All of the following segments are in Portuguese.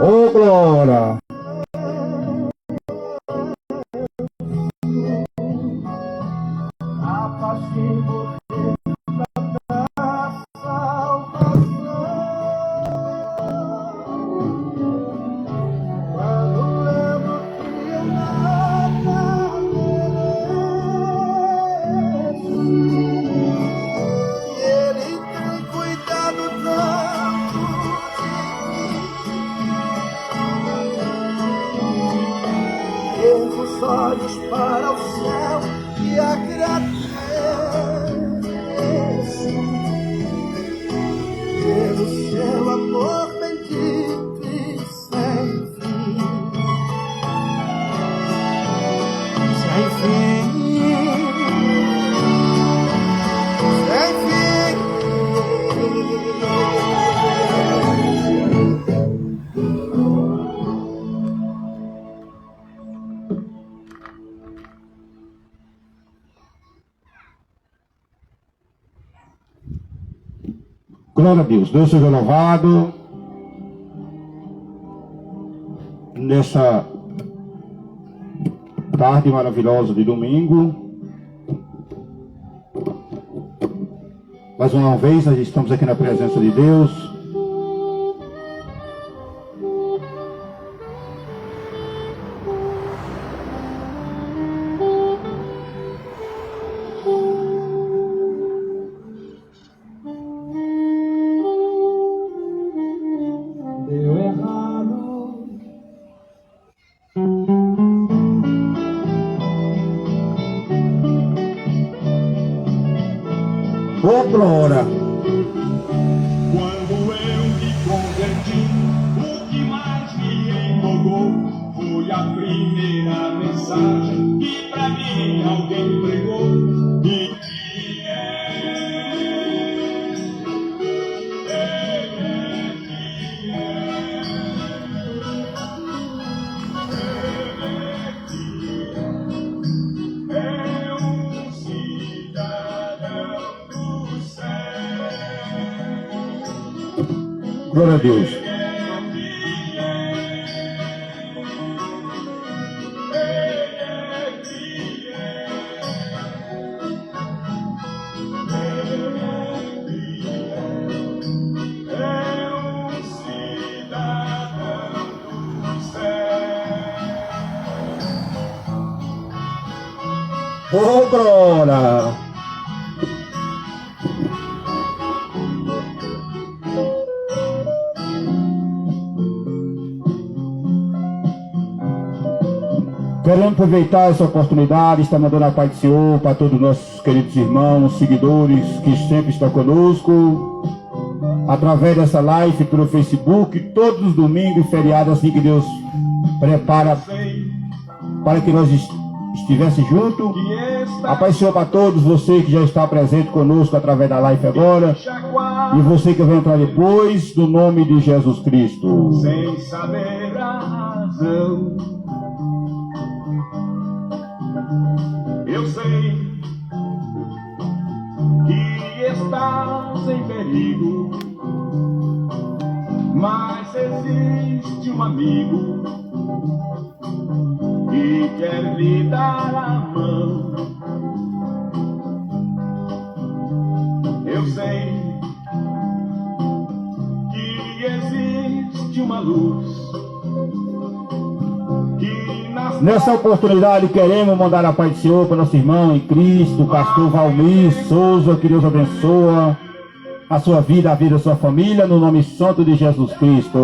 Ô, glória! Olhos para o céu e agradeço pelo seu amor bendito e sem fim. Sem fim, sem fim. Glória a Deus. Deus seja louvado nessa tarde maravilhosa de domingo. Mais uma vez nós estamos aqui na presença de Deus. Ô, glória! Quando eu me converti, o que mais me empolgou foi a primeira mensagem que pra mim alguém pregou. E que é um cidadão do céu. Glória a Deus. Ô, glória! Queremos aproveitar essa oportunidade, está mandando a paz do Senhor para todos os nossos queridos irmãos, seguidores que sempre estão conosco, através dessa live pelo Facebook, todos os domingos e feriados, assim que Deus prepara para que nós estivéssemos juntos. A paz do Senhor para todos, você que já está presente conosco através da live agora, e você que vai entrar depois, no nome de Jesus Cristo. Sem saber a razão, eu sei que estás em perigo, mas existe um amigo que quer lhe dar a mão. Eu sei que existe uma luz que nas... Nessa oportunidade queremos mandar a paz do Senhor para nosso irmão em Cristo, pastor Valmir Souza, que Deus abençoa a sua vida, a vida da sua família, no nome santo de Jesus Cristo.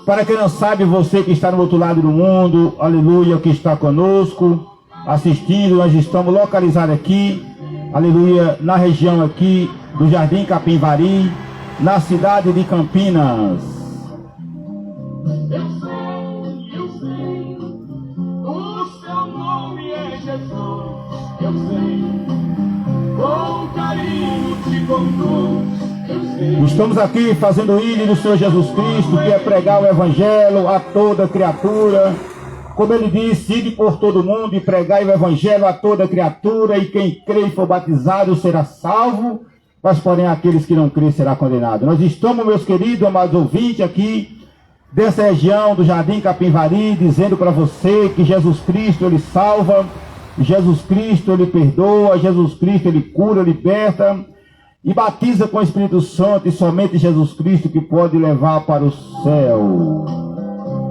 Para quem não sabe, você que está no outro lado do mundo, aleluia, que está conosco, assistindo, nós estamos localizados aqui, aleluia, na região aqui do Jardim Capinvari, na cidade de Campinas. Eu sei, o seu nome é Jesus. Eu sei, com carinho te conduz. Estamos aqui fazendo o hino do Senhor Jesus Cristo, que é pregar o Evangelho a toda criatura. Como ele disse, ide por todo mundo e pregai o Evangelho a toda criatura, e quem crê e for batizado será salvo, mas porém aqueles que não crêem será condenado. Nós estamos, meus queridos, amados ouvintes, aqui dessa região do Jardim Capinvari, dizendo para você que Jesus Cristo, Ele salva, Jesus Cristo, Ele perdoa, Jesus Cristo, Ele cura, liberta e batiza com o Espírito Santo, e somente Jesus Cristo que pode levar para o céu.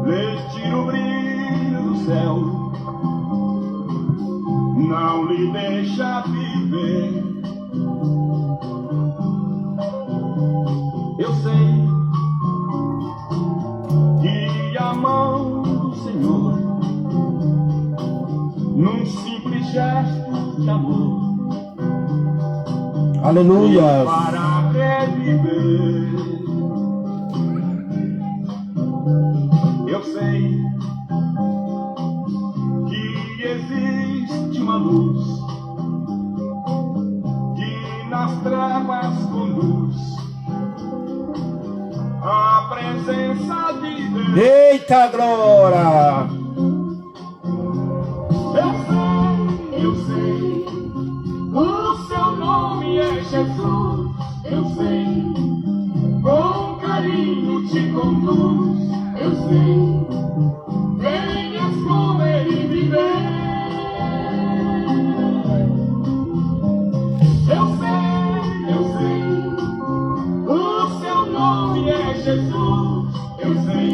Leste no brilho do céu, não lhe deixa viver. Eu sei que a mão do Senhor, num simples gesto de amor, Aleluia. para reviver. Eu sei que existe uma luz que nas trevas conduz a presença de Deus. Eita glória! Eu sei, o seu nome é Jesus. Eu sei, com carinho te conduz. Eu sei, venhas com ele viver. Eu sei, o seu nome é Jesus. Eu sei,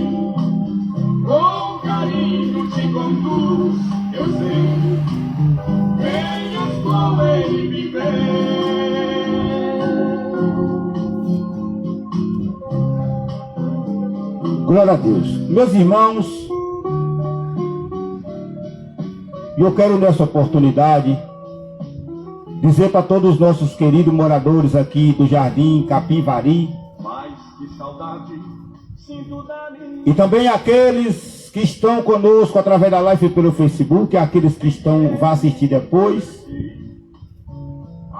com carinho te conduz. Eu sei, venhas com ele viver. Glória a Deus. Meus irmãos, eu quero nessa oportunidade dizer para todos os nossos queridos moradores aqui do Jardim Capinvari, Mas que saudade sinto dali. e também aqueles que estão conosco através da live pelo Facebook, aqueles que vão assistir depois,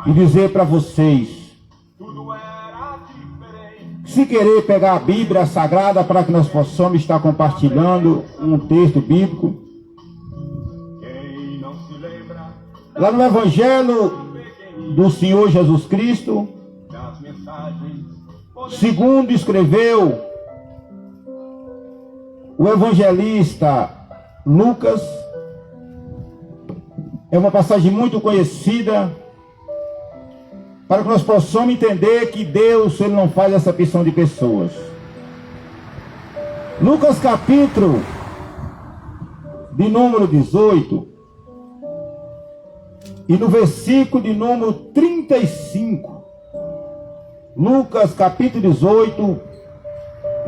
e dizer para vocês, Tudo era diferente. se querer pegar a Bíblia Sagrada para que nós possamos estar compartilhando um texto bíblico, Quem não se lembra lá no Evangelho do Senhor Jesus Cristo, das mensagens, segundo escreveu o evangelista Lucas, é uma passagem muito conhecida, para que nós possamos entender que Deus, Ele não faz acepção de pessoas. Lucas capítulo de número 18, e no versículo de número 35, Lucas capítulo 18,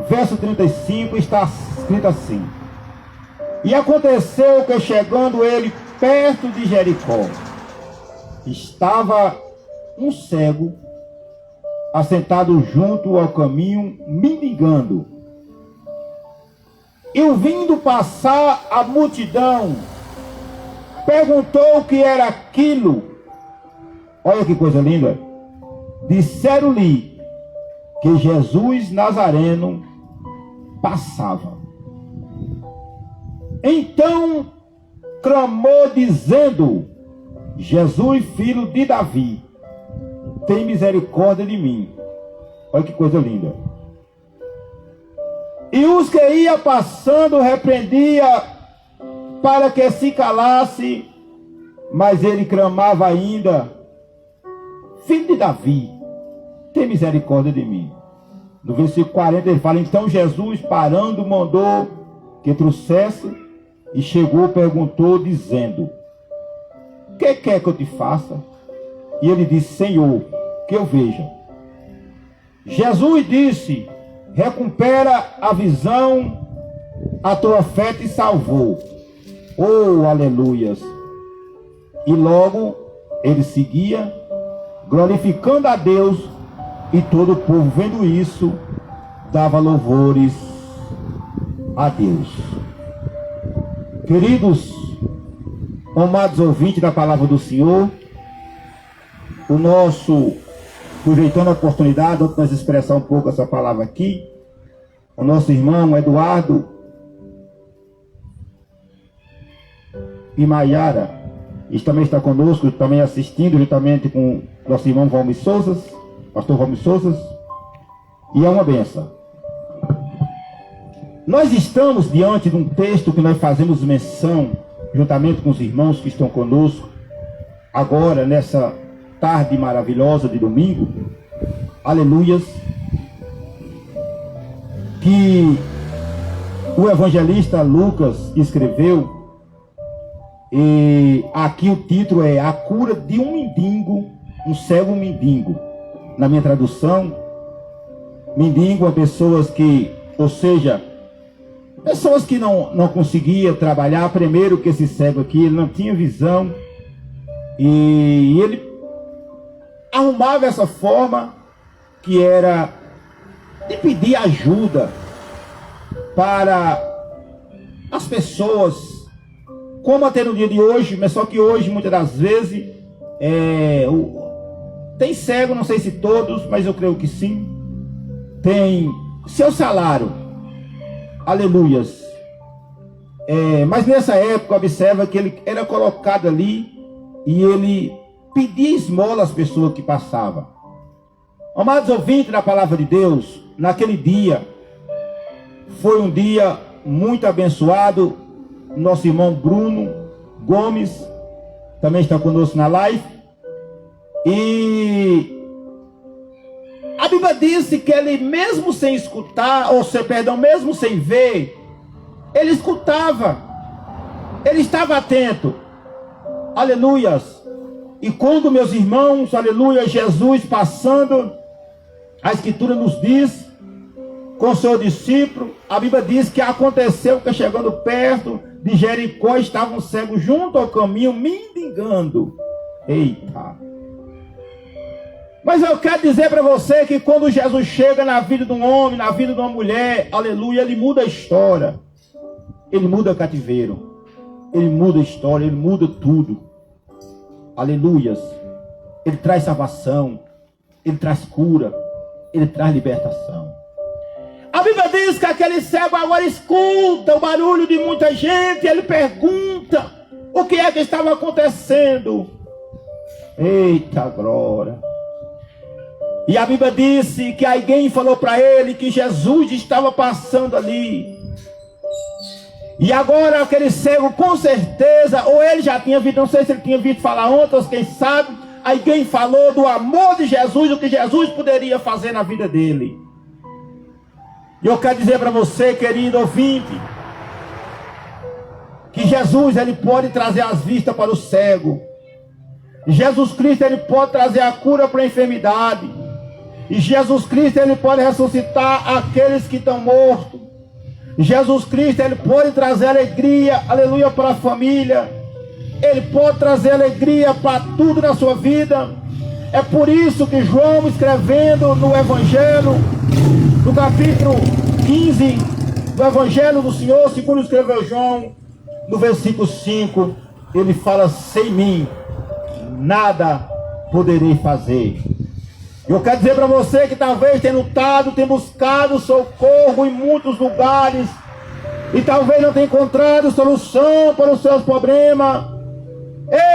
verso 35, está escrito assim: E aconteceu que, chegando ele perto de Jericó, estava um cego assentado junto ao caminho, mendigando. E ouvindo passar a multidão, perguntou o que era aquilo. Olha que coisa linda. Disseram-lhe que Jesus Nazareno passava. Então clamou dizendo: Jesus, filho de Davi, tem misericórdia de mim. Olha que coisa linda. E os que ia passando repreendia para que se calasse, mas ele clamava ainda: Filho de Davi, tem misericórdia de mim. No versículo 40 ele fala: Então Jesus, parando, mandou que trouxesse, e chegou, perguntou, dizendo: Que quer que eu te faça? E ele disse: Senhor, que eu veja. Jesus disse: Recupera a visão, a tua fé te salvou. Oh, aleluias! E logo ele seguia, glorificando a Deus, e todo o povo, vendo isso, dava louvores a Deus. Queridos, amados ouvintes da palavra do Senhor, o nosso, aproveitando a oportunidade, para nós expressar um pouco essa palavra aqui, o nosso irmão Eduardo e Maiara, também está conosco, também assistindo, juntamente com nosso irmão Valmir Souza. pastor Romulo Souza, e é uma benção. Nós estamos diante de um texto que nós fazemos menção, juntamente com os irmãos que estão conosco, agora nessa tarde maravilhosa de domingo, aleluias, que o evangelista Lucas escreveu, e aqui o título é A Cura de um Mendigo, um cego mendigo. Na minha tradução, mendigo é pessoas que, ou seja, pessoas que não conseguiam trabalhar. Primeiro que esse cego aqui, ele não tinha visão, e ele arrumava essa forma que era de pedir ajuda para as pessoas, como até no dia de hoje, mas só que hoje muitas das vezes tem cego, não sei se todos, mas eu creio que sim, tem seu salário, aleluias, mas nessa época observa que ele era colocado ali e ele pedia esmola às pessoas que passavam. Amados ouvintes da palavra de Deus, naquele dia foi um dia muito abençoado. Nosso irmão Bruno Gomes também está conosco na live. E a Bíblia disse que ele, mesmo sem escutar, mesmo sem ver, ele escutava, ele estava atento, aleluias. E quando, meus irmãos, aleluia, Jesus passando, a Escritura nos diz, com o seu discípulo, a Bíblia diz que aconteceu que, chegando perto de Jericó, estava um cego junto ao caminho, mendigando. Eita! Mas eu quero dizer para você que quando Jesus chega na vida de um homem, na vida de uma mulher, aleluia, ele muda a história, ele muda o cativeiro, ele muda a história, ele muda tudo, aleluias. Ele traz salvação, ele traz cura, ele traz libertação. A Bíblia diz que aquele cego agora escuta o barulho de muita gente, ele pergunta o que é que estava acontecendo. Eita glória! E a Bíblia disse que alguém falou para ele que Jesus estava passando ali. E agora aquele cego, com certeza, ou ele já tinha visto, não sei se ele tinha visto falar ontem, ou quem sabe, alguém falou do amor de Jesus, o que Jesus poderia fazer na vida dele. E eu quero dizer para você, querido ouvinte, que Jesus, ele pode trazer as vistas para o cego. Jesus Cristo, ele pode trazer a cura para a enfermidade. E Jesus Cristo, ele pode ressuscitar aqueles que estão mortos. Jesus Cristo, ele pode trazer alegria, aleluia, para a família. Ele pode trazer alegria para tudo na sua vida. É por isso que João, escrevendo no Evangelho, no capítulo 15 do Evangelho do Senhor, segundo escreveu João, no versículo 5, ele fala: sem mim nada poderei fazer. Eu quero dizer para você que talvez tenha lutado, tenha buscado socorro em muitos lugares, e talvez não tenha encontrado solução para os seus problemas.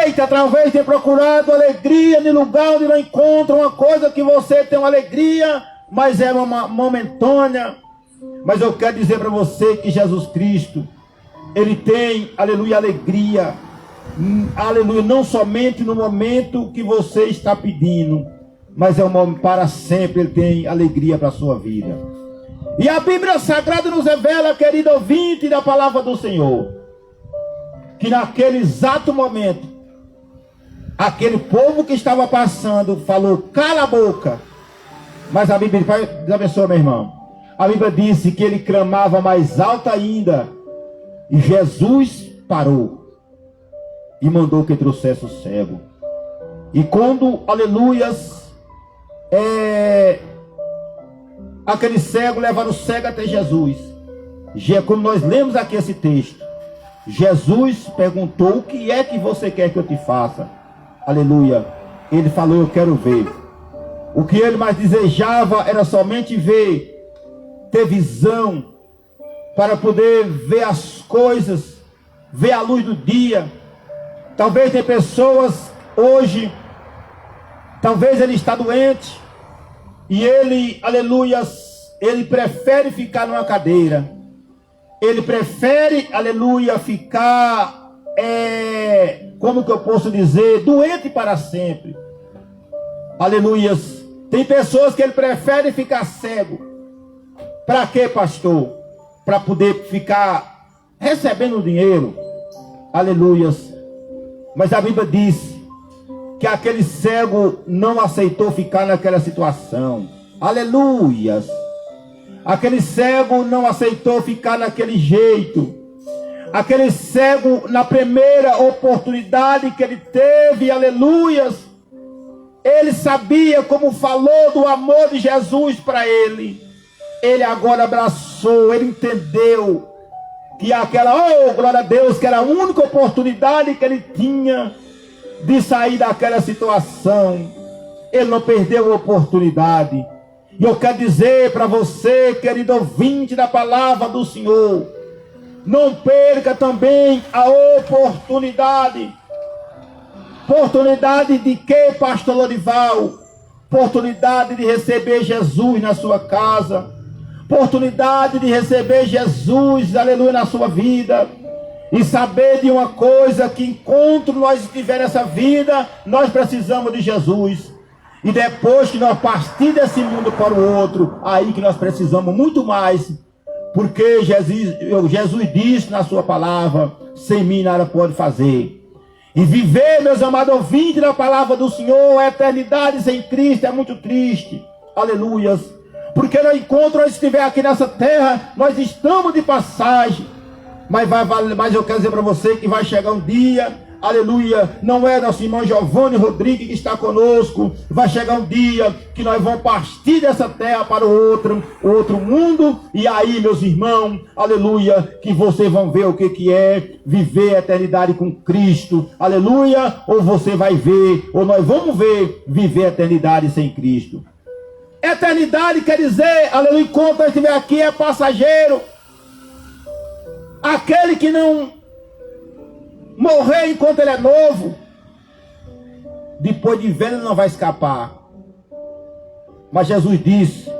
Eita, talvez tenha procurado alegria em lugar onde não encontra uma coisa que você tem uma alegria, mas é uma momentânea. Mas eu quero dizer para você que Jesus Cristo, ele tem, aleluia, alegria, aleluia, não somente no momento que você está pedindo, mas é um momento para sempre. Ele tem alegria para a sua vida. E a Bíblia Sagrada nos revela, querido ouvinte da palavra do Senhor, que naquele exato momento, aquele povo que estava passando falou: cala a boca. Mas a Bíblia, Deus abençoe, meu irmão, a Bíblia disse que ele clamava mais alto ainda, e Jesus parou e mandou que trouxesse o cego. E quando, aleluias, aquele cego levaram o cego até Jesus, como nós lemos aqui esse texto, Jesus perguntou: o que é que você quer que eu te faça? Aleluia. Ele falou: eu quero ver. O que ele mais desejava era somente ver, ter visão, para poder ver as coisas, ver a luz do dia. Talvez tem pessoas hoje, talvez ele está doente, E ele, aleluias, ele prefere ficar numa cadeira. Ele prefere, aleluia, ficar, como que eu posso dizer, doente para sempre. Aleluias. Tem pessoas que ele prefere ficar cego. Para quê, pastor? Para poder ficar recebendo dinheiro. Aleluias. Mas a Bíblia diz que aquele cego não aceitou ficar naquela situação. Aleluias. Aquele cego não aceitou ficar naquele jeito. Aquele cego, na primeira oportunidade que ele teve, aleluias, ele sabia como falou do amor de Jesus para ele. Ele agora abraçou, ele entendeu que aquela, oh glória a Deus, que era a única oportunidade que ele tinha de sair daquela situação. Ele não perdeu a oportunidade. E eu quero dizer para você, querido ouvinte da palavra do Senhor, não perca também a oportunidade. Oportunidade de quê, pastor Lorival? Oportunidade de receber Jesus na sua casa. Oportunidade de receber Jesus, aleluia, na sua vida. E saber de uma coisa, que enquanto nós estiver nessa vida, nós precisamos de Jesus. E depois que nós partir desse mundo para o outro, aí que nós precisamos muito mais. Porque Jesus disse na sua palavra, sem mim nada pode fazer. E viver, meus amados ouvintes, na palavra do Senhor, a eternidade sem Cristo é muito triste. Aleluias. Porque enquanto nós estiver aqui nessa terra, nós estamos de passagem. Mas eu quero dizer para você que vai chegar um dia, aleluia, não é nosso irmão Giovanni Rodrigues que está conosco. Vai chegar um dia que nós vamos partir dessa terra para o outro mundo. E aí, meus irmãos, aleluia, que vocês vão ver o que é viver a eternidade com Cristo, aleluia. Ou você vai ver, ou nós vamos ver, viver a eternidade sem Cristo. Eternidade quer dizer, aleluia, enquanto nós estiver aqui é passageiro. Aquele que não morrer enquanto ele é novo, depois de velho ele não vai escapar. Mas Jesus disse,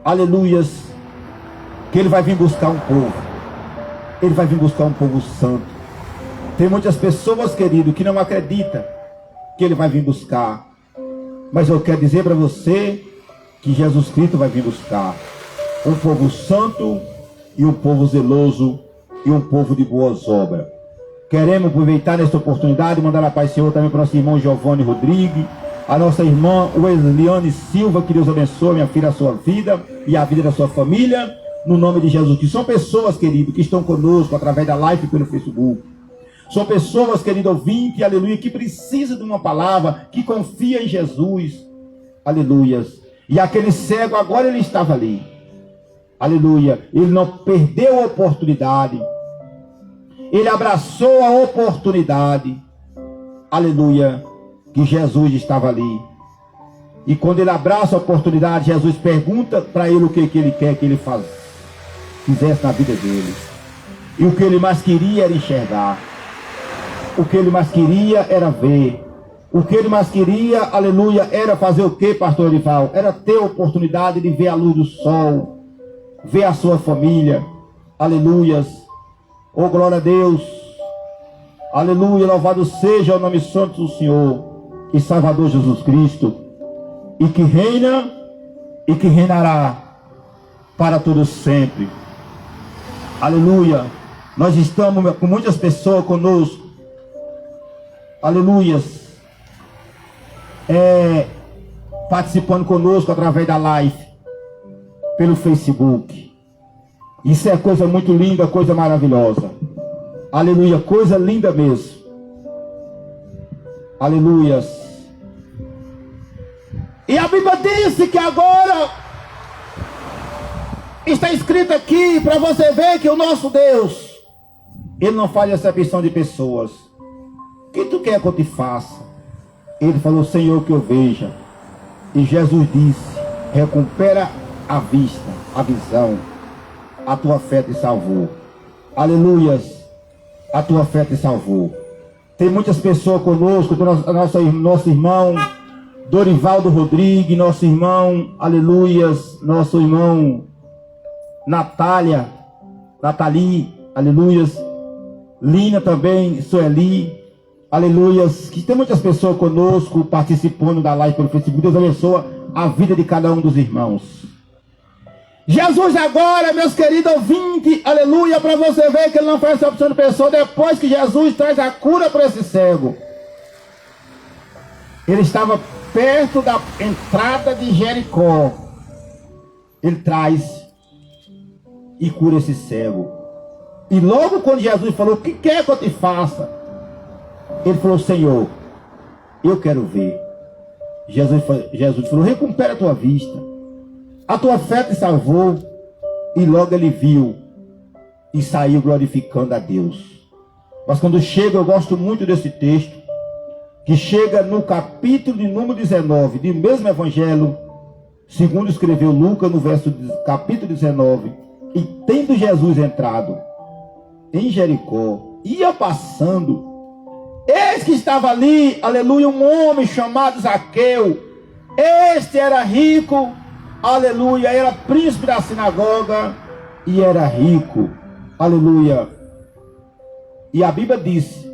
aleluias, que ele vai vir buscar um povo. Ele vai vir buscar um povo santo. Tem muitas pessoas, querido, que não acreditam que ele vai vir buscar. Mas eu quero dizer para você que Jesus Cristo vai vir buscar um povo santo e um povo zeloso e um povo de boas obras. Queremos aproveitar nesta oportunidade e mandar a paz, Senhor, também para o nosso irmão Giovanni Rodrigues, a nossa irmã Wesliane Silva, que Deus abençoe, minha filha, a sua vida e a vida da sua família, no nome de Jesus. Que são pessoas, querido, que estão conosco através da live pelo Facebook. São pessoas, querido ouvinte, aleluia, que precisam de uma palavra, que confia em Jesus, aleluias. E aquele cego, agora ele estava ali, aleluia, ele não perdeu a oportunidade, ele abraçou a oportunidade, aleluia, que Jesus estava ali. E quando ele abraça a oportunidade, Jesus pergunta para ele o que ele quer que ele fizesse na vida dele. E o que ele mais queria era enxergar. O que ele mais queria era ver. O que ele mais queria, aleluia, era fazer o que, pastor Orival? Era ter a oportunidade de ver a luz do sol, ver a sua família, aleluias. Oh, glória a Deus, aleluia, louvado seja o nome santo do Senhor e Salvador Jesus Cristo, e que reina e que reinará para todos sempre. Aleluia. Nós estamos com muitas pessoas conosco, aleluias, participando conosco através da live pelo Facebook. Isso é coisa muito linda, coisa maravilhosa. Aleluia, coisa linda mesmo. Aleluias. E a Bíblia disse que agora está escrito aqui para você ver que o nosso Deus, ele não faz acepção de pessoas. O que tu quer que eu te faça? Ele falou, Senhor, que eu veja. E Jesus disse, recupera a vista, a visão. A tua fé te salvou. Aleluias. A tua fé te salvou. Tem muitas pessoas conosco, nosso irmão Dorivaldo Rodrigues, nosso irmão, aleluias, nosso irmão Nathalie, aleluias, Lina também, Sueli, aleluias, que tem muitas pessoas conosco, participando da live pelo Facebook. Deus abençoe a vida de cada um dos irmãos. Jesus agora, meus queridos ouvintes, aleluia, para você ver que ele não faz opção de pessoa. Depois que Jesus traz a cura para esse cego, ele estava perto da entrada de Jericó. Ele traz e cura esse cego. E logo quando Jesus falou, o que quer que eu te faça? Ele falou, Senhor, eu quero ver. Jesus falou, recupera a tua vista. A tua fé te salvou. E logo ele viu e saiu glorificando a Deus. Mas quando chega, eu gosto muito desse texto, que chega no capítulo de número 19, do mesmo evangelho, segundo escreveu Lucas, no capítulo 19. E tendo Jesus entrado em Jericó, ia passando, eis que estava ali, aleluia, um homem chamado Zaqueu. Este era rico, aleluia, era príncipe da sinagoga e era rico, aleluia. E a Bíblia diz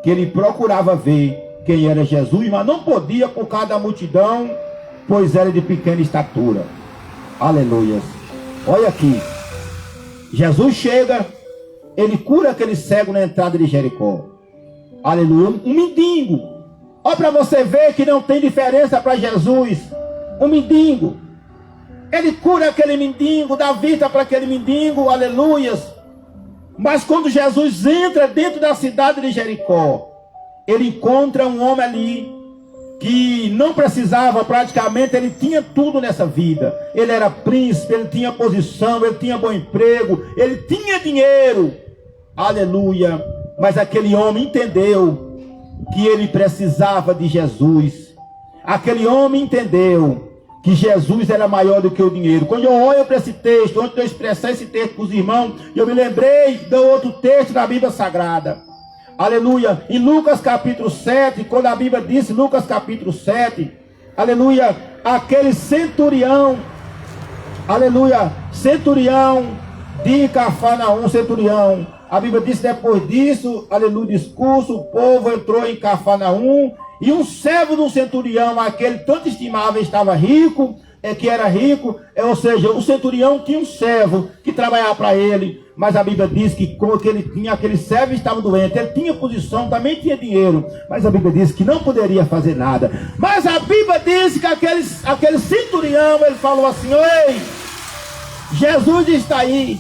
que ele procurava ver quem era Jesus, mas não podia por causa da multidão, pois era de pequena estatura. Aleluia. Olha aqui, Jesus chega, ele cura aquele cego na entrada de Jericó. Aleluia, um mendigo. Olha para você ver que não tem diferença para Jesus. Um mendigo. Ele cura aquele mendigo, dá vista para aquele mendigo, aleluias. Mas quando Jesus entra dentro da cidade de Jericó, ele encontra um homem ali que não precisava praticamente, ele tinha tudo nessa vida. Ele era príncipe, ele tinha posição, ele tinha bom emprego, ele tinha dinheiro, aleluia. Mas aquele homem entendeu que ele precisava de Jesus. Aquele homem entendeu que Jesus era maior do que o dinheiro. Quando eu olho para esse texto, antes de eu expressar esse texto para os irmãos, eu me lembrei do outro texto da Bíblia Sagrada. Aleluia. Em Lucas capítulo 7, quando a Bíblia diz, Lucas capítulo 7, aleluia, aquele centurião, aleluia, centurião de Cafarnaum, centurião. A Bíblia diz, depois disso, aleluia, discurso, o povo entrou em Cafarnaum, e um servo do centurião, aquele tanto estimável, estava rico, que era rico, ou seja, o centurião tinha um servo que trabalhava para ele, mas a Bíblia diz que como que ele tinha, aquele servo estava doente, ele tinha posição, também tinha dinheiro, mas a Bíblia diz que não poderia fazer nada. Mas a Bíblia diz que aquele centurião, ele falou assim, ei, Jesus está aí,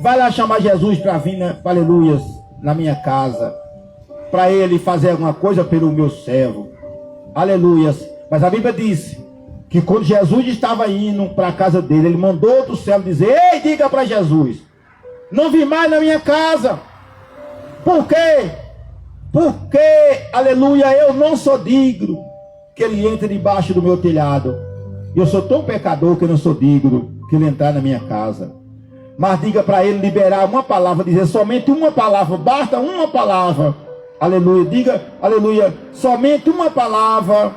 vai lá chamar Jesus para vir, aleluias, na minha casa, para ele fazer alguma coisa pelo meu servo, aleluias. Mas a Bíblia diz que quando Jesus estava indo para a casa dele, ele mandou outro servo dizer, ei, diga para Jesus, não vim mais na minha casa. Por quê? Porque, aleluia, eu não sou digno que ele entre debaixo do meu telhado. Eu sou tão pecador que eu não sou digno que ele entrar na minha casa. Mas diga para ele liberar uma palavra, dizer somente uma palavra, basta uma palavra. Aleluia, diga, aleluia, somente uma palavra,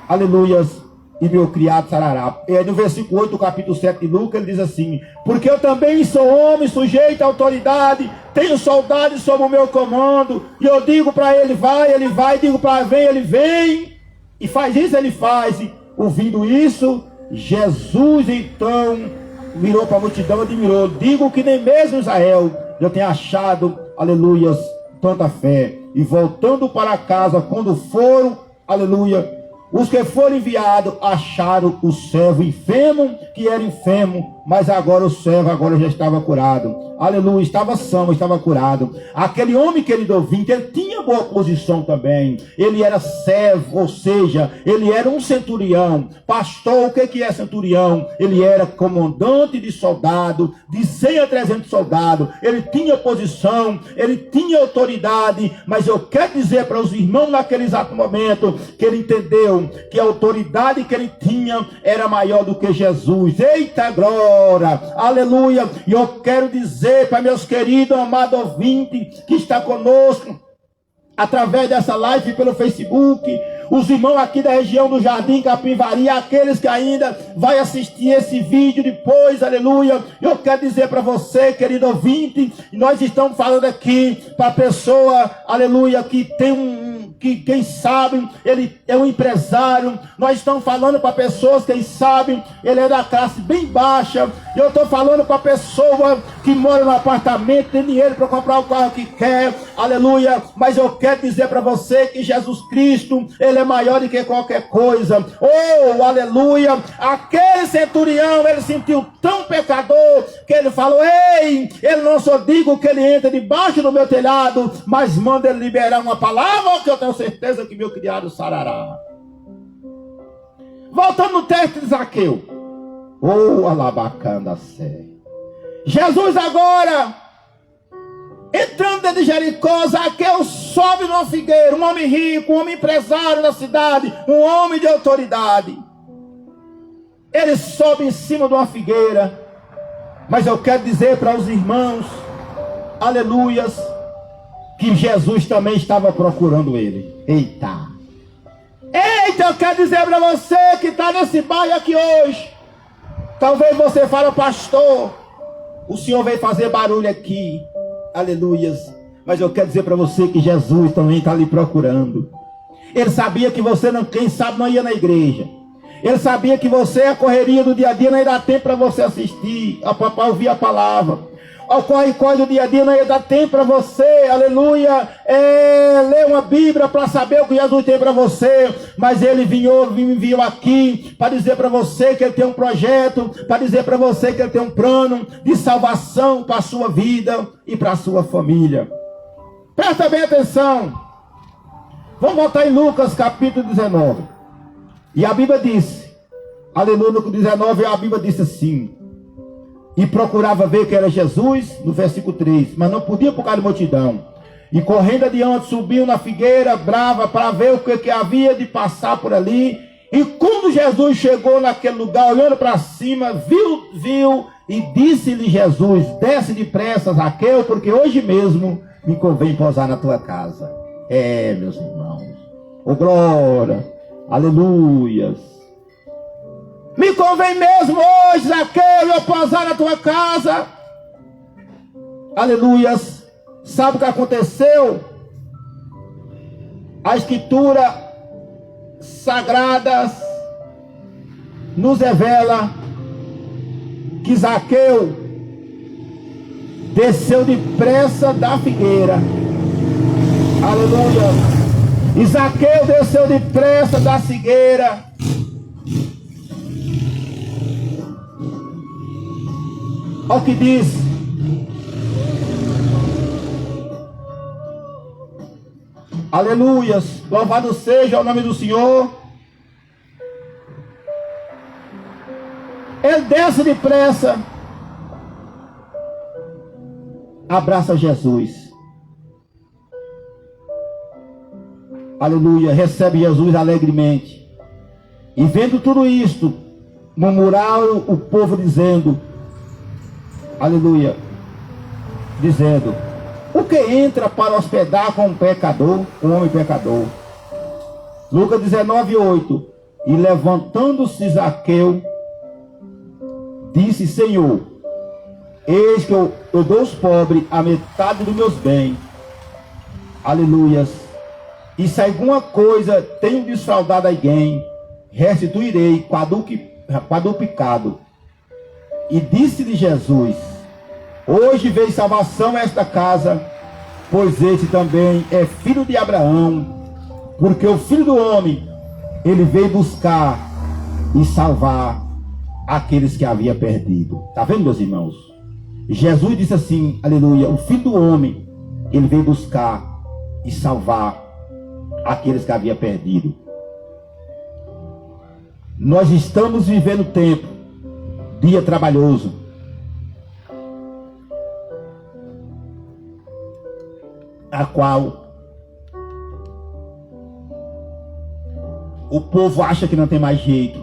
aleluias, e meu criado sarará. No versículo 8 do capítulo 7 de Lucas, ele diz assim, porque eu também sou homem, sujeito à autoridade, tenho soldados sob o meu comando, e eu digo para ele vai, digo para ele vem, e faz isso, ele faz. E, ouvindo isso, Jesus então virou para a multidão e admirou, digo que nem mesmo Israel eu tenho achado, aleluias, tanta fé. E voltando para casa, quando foram, aleluia, os que foram enviados acharam o servo enfermo, que era enfermo, mas agora o servo já estava curado. Aleluia, estava são, estava curado. Aquele homem, querido ouvinte, ele tinha boa posição também. Ele era servo, ou seja, ele era um centurião. Pastor, o que é centurião? Ele era comandante de soldado, de 100 a 300 soldados. Ele tinha posição, ele tinha autoridade, mas eu quero dizer para os irmãos naquele exato momento, que ele entendeu que a autoridade que ele tinha era maior do que Jesus. Eita glória, aleluia. E eu quero dizer para meus queridos, amados ouvintes que está conosco através dessa live pelo Facebook, os irmãos aqui da região do Jardim Capivari, aqueles que ainda vai assistir esse vídeo depois, aleluia. Eu quero dizer para você, querido ouvinte, nós estamos falando aqui para a pessoa, aleluia, que tem que quem sabe, ele é um empresário. Nós estamos falando para pessoas, quem sabe, ele é da classe bem baixa. Eu estou falando para pessoa que mora no apartamento, tem dinheiro para comprar o carro que quer, aleluia. Mas eu quero dizer para você que Jesus Cristo, ele é maior do que qualquer coisa. Oh, aleluia. Aquele centurião, ele sentiu tão pecador que ele falou: ei, ele não só digo que ele entra debaixo do meu telhado, mas manda ele liberar uma palavra que eu tenho certeza que meu criado sarará. Voltando no texto de Zaqueu. Oh, alabacanda sé. Jesus agora, entrando dentro de Jericó, Zaqueu sobe numa figueira, um homem rico, um homem empresário da cidade, um homem de autoridade. Ele sobe em cima de uma figueira. Mas eu quero dizer para os irmãos, aleluias, que Jesus também estava procurando ele. Eita! Eita, eu quero dizer para você que está nesse bairro aqui hoje. Talvez você fale: pastor, o senhor veio fazer barulho aqui. Aleluias. Mas eu quero dizer para você que Jesus também está lhe procurando. Ele sabia que você, não, quem sabe, não ia na igreja. Ele sabia que você, a correria do dia a dia, não ia dar tempo para você assistir, para ouvir a palavra. Ao corre-corre do dia a dia, não ia dar tempo para você, aleluia, ler uma Bíblia para saber o que Jesus tem para você. Mas ele enviou aqui para dizer para você que ele tem um projeto, para dizer para você que ele tem um plano de salvação para a sua vida e para a sua família. Presta bem atenção. Vamos voltar em Lucas capítulo 19. E a Bíblia disse, aleluia, no 19, a Bíblia disse assim: e procurava ver que era Jesus, no versículo 3, mas não podia por causa da multidão. E correndo adiante, subiu na figueira brava para ver o que havia de passar por ali. E quando Jesus chegou naquele lugar, olhando para cima, viu e disse-lhe Jesus: desce depressa, Zaqueu, porque hoje mesmo me convém pousar na tua casa. É, meus irmãos, oh glória, aleluias. Me convém mesmo hoje, Zaqueu, eu pousar na tua casa. Aleluias. Sabe o que aconteceu? A escritura sagrada nos revela que Zaqueu desceu depressa da figueira. Aleluia. E Zaqueu desceu depressa da figueira. Olha o que diz. Aleluias. Louvado seja o nome do Senhor. Ele desce depressa. Abraça Jesus. Aleluia. Recebe Jesus alegremente. E vendo tudo isto, murmuraram o povo dizendo, aleluia, dizendo: o que entra para hospedar com um pecador, um homem pecador? Lucas 19:8. E levantando-se Zaqueu, disse: Senhor, eis que eu dou aos pobres a metade dos meus bens. Aleluias. E se alguma coisa tenho desfraudado a alguém, restituirei quadruplicado. E disse-lhe Jesus: hoje veio salvação a esta casa, pois este também é filho de Abraão, porque o Filho do Homem, ele veio buscar e salvar aqueles que havia perdido. Está vendo, meus irmãos? Jesus disse assim, aleluia, o Filho do Homem, ele veio buscar e salvar aqueles que havia perdido. Nós estamos vivendo tempo, dia trabalhoso. A qual o povo acha que não tem mais jeito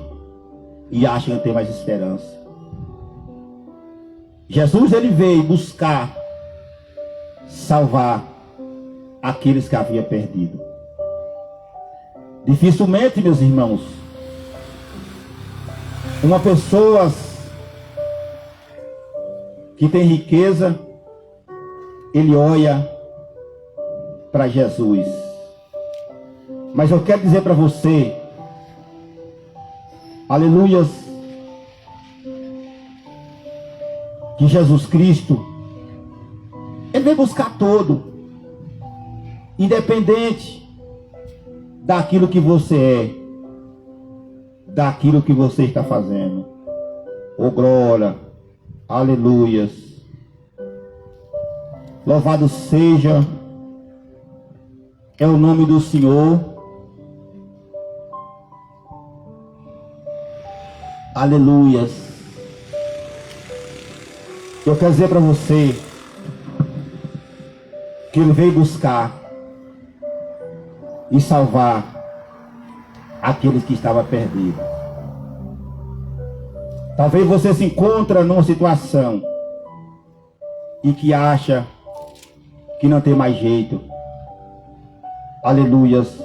e acha que não tem mais esperança. Jesus, ele veio buscar salvar aqueles que havia perdido. Dificilmente, meus irmãos, uma pessoa que tem riqueza, ele olha para Jesus. Mas eu quero dizer para você, aleluias, que Jesus Cristo, ele vem buscar todo, independente daquilo que você é, daquilo que você está fazendo. Oh glória, aleluias. Louvado seja é o nome do Senhor. Aleluias. Eu quero dizer para você que ele veio buscar e salvar aqueles que estavam perdidos. Talvez você se encontre numa situação e que acha que não tem mais jeito. Aleluias.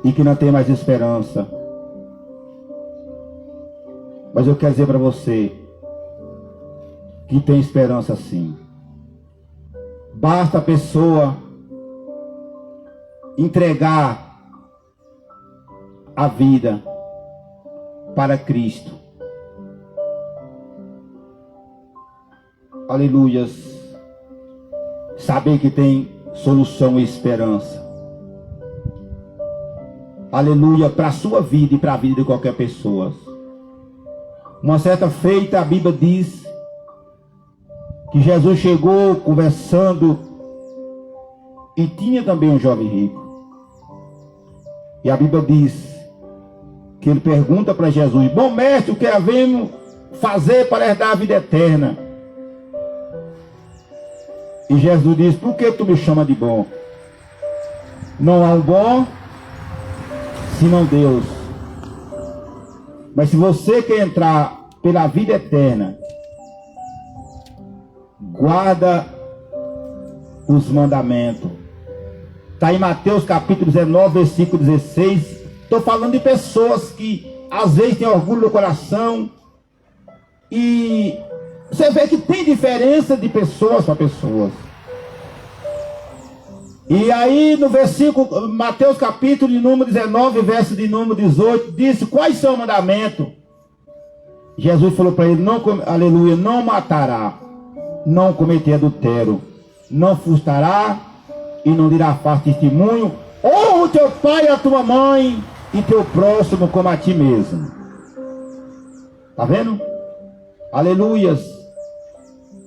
E que não tem mais esperança. Mas eu quero dizer para você que tem esperança sim. Basta a pessoa entregar a vida para Cristo. Aleluias. Saber que tem solução e esperança. Aleluia, para a sua vida e para a vida de qualquer pessoa. Uma certa feita, a Bíblia diz que Jesus chegou conversando e tinha também um jovem rico. E a Bíblia diz que ele pergunta para Jesus: bom mestre, o que havemos fazer para herdar a vida eterna? E Jesus diz: por que tu me chama de bom? Não há um bom senão Deus. Mas se você quer entrar pela vida eterna, guarda os mandamentos. Está em Mateus capítulo 19, versículo 16. Estou falando de pessoas que às vezes têm orgulho no coração. E você vê que tem diferença de pessoas para pessoas. E aí no versículo, Mateus capítulo de número 19, verso de número 18, disse: quais são os mandamentos? Jesus falou para ele: não, aleluia, não matará, não cometer adultério, não furtará e não dirá falso testemunho, honra o teu pai e a tua mãe e teu próximo como a ti mesmo. Está vendo? Aleluias.